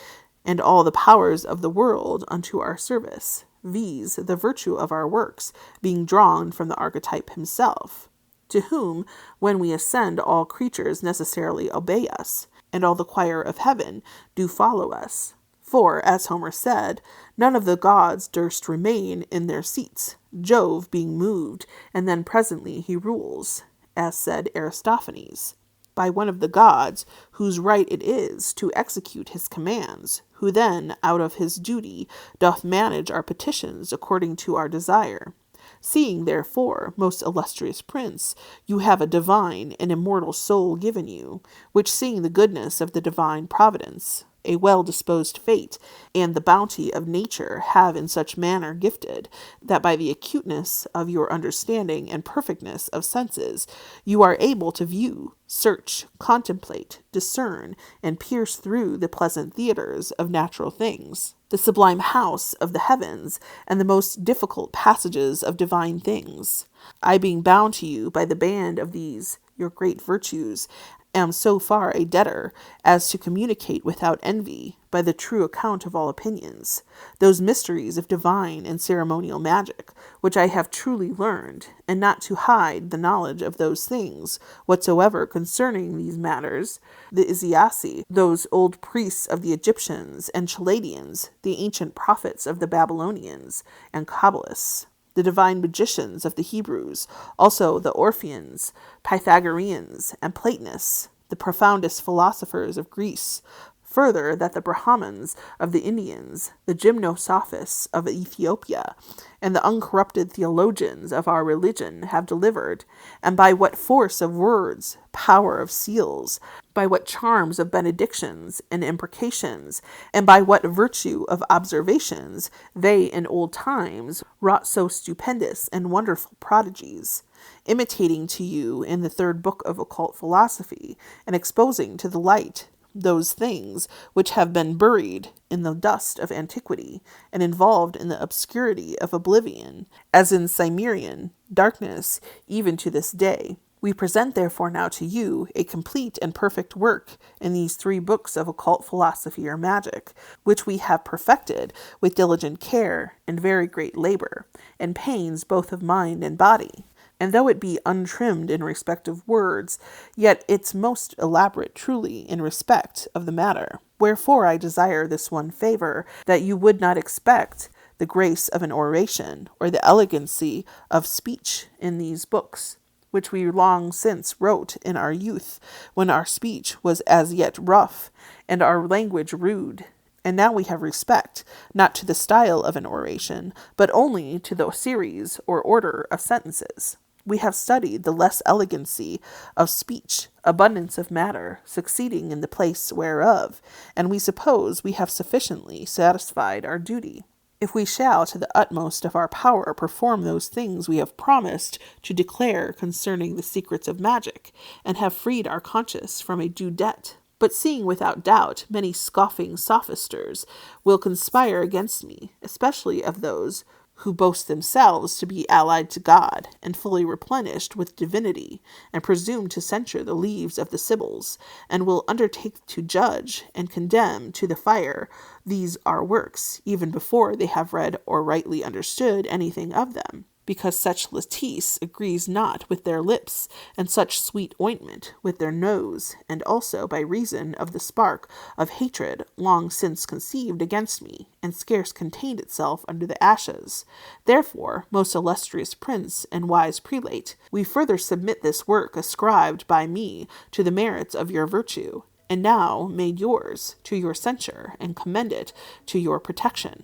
[SPEAKER 1] and all the powers of the world unto our service, viz., the virtue of our works, being drawn from the archetype himself, to whom, when we ascend, all creatures necessarily obey us, and all the choir of heaven do follow us. For, as Homer said, none of the gods durst remain in their seats, Jove being moved, and then presently he rules, as said Aristophanes, by one of the gods, whose right it is to execute his commands, who then, out of his duty, doth manage our petitions according to our desire. Seeing, therefore, most illustrious prince, you have a divine and immortal soul given you, which seeing the goodness of the divine providence, a well-disposed fate, and the bounty of nature have in such manner gifted, that by the acuteness of your understanding and perfectness of senses, you are able to view, search, contemplate, discern, and pierce through the pleasant theaters of natural things, the sublime house of the heavens, and the most difficult passages of divine things. I, being bound to you by the band of these your great virtues, am so far a debtor as to communicate without envy, by the true account of all opinions, those mysteries of divine and ceremonial magic, which I have truly learned, and not to hide the knowledge of those things whatsoever concerning these matters, the Isiasi, those old priests of the Egyptians and Chaldeans, the ancient prophets of the Babylonians and Kabbalists, the divine magicians of the Hebrews, also the Orpheans, Pythagoreans, and Platonists, the the profoundest philosophers of Greece. Further, that the Brahmins of the Indians, the gymnosophists of Ethiopia, and the uncorrupted theologians of our religion have delivered, and by what force of words, power of seals, by what charms of benedictions and imprecations, and by what virtue of observations they in old times wrought so stupendous and wonderful prodigies, imitating to you in the third book of Occult Philosophy, and exposing to the light those things which have been buried in the dust of antiquity and involved in the obscurity of oblivion, as in Cimmerian darkness, even to this day. We present therefore now to you a complete and perfect work in these 3 books of occult philosophy or magic, which we have perfected with diligent care and very great labor, and pains both of mind and body. And though it be untrimmed in respect of words, yet it's most elaborate truly in respect of the matter. Wherefore I desire this one favor, that you would not expect the grace of an oration, or the elegancy of speech in these books, which we long since wrote in our youth, when our speech was as yet rough, and our language rude. And now we have respect, not to the style of an oration, but only to the series or order of sentences. We have studied the less elegancy of speech, abundance of matter, succeeding in the place whereof, and we suppose we have sufficiently satisfied our duty. If we shall to the utmost of our power perform those things we have promised to declare concerning the secrets of magic, and have freed our conscience from a due debt. But seeing without doubt many scoffing sophisters will conspire against me, especially of those who boast themselves to be allied to God, and fully replenished with divinity, and presume to censure the leaves of the Sibyls, and will undertake to judge and condemn to the fire these our works, even before they have read or rightly understood anything of them, because such lattice agrees not with their lips, and such sweet ointment with their nose, and also by reason of the spark of hatred long since conceived against me, and scarce contained itself under the ashes. Therefore, most illustrious prince and wise prelate, we further submit this work ascribed by me to the merits of your virtue, and now made yours, to your censure, and commend it to your protection,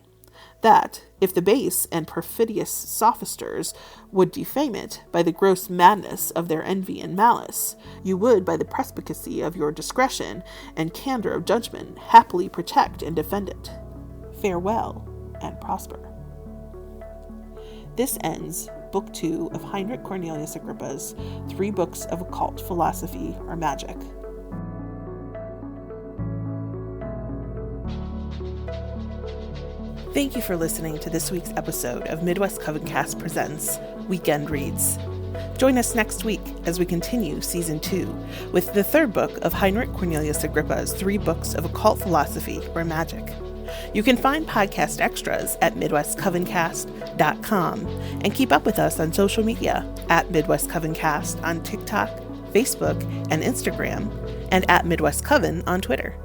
[SPEAKER 1] that, if the base and perfidious sophisters would defame it by the gross madness of their envy and malice, you would, by the perspicacy of your discretion and candor of judgment, happily protect and defend it. Farewell, and prosper. This ends Book 2 of Heinrich Cornelius Agrippa's 3 books of occult philosophy or magic. Thank you for listening to this week's episode of Midwest Covencast Presents Weekend Reads. Join us next week as we continue Season 2 with the 3rd book of Heinrich Cornelius Agrippa's 3 books of occult philosophy or magic. You can find podcast extras at MidwestCovencast.com and keep up with us on social media at Midwest Covencast on TikTok, Facebook, and Instagram, and at Midwest Coven on Twitter.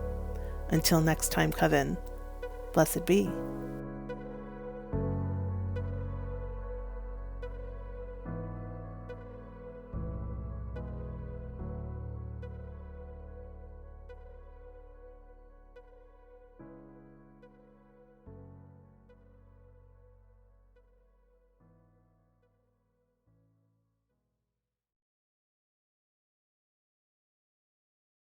[SPEAKER 1] Until next time, Coven, blessed be.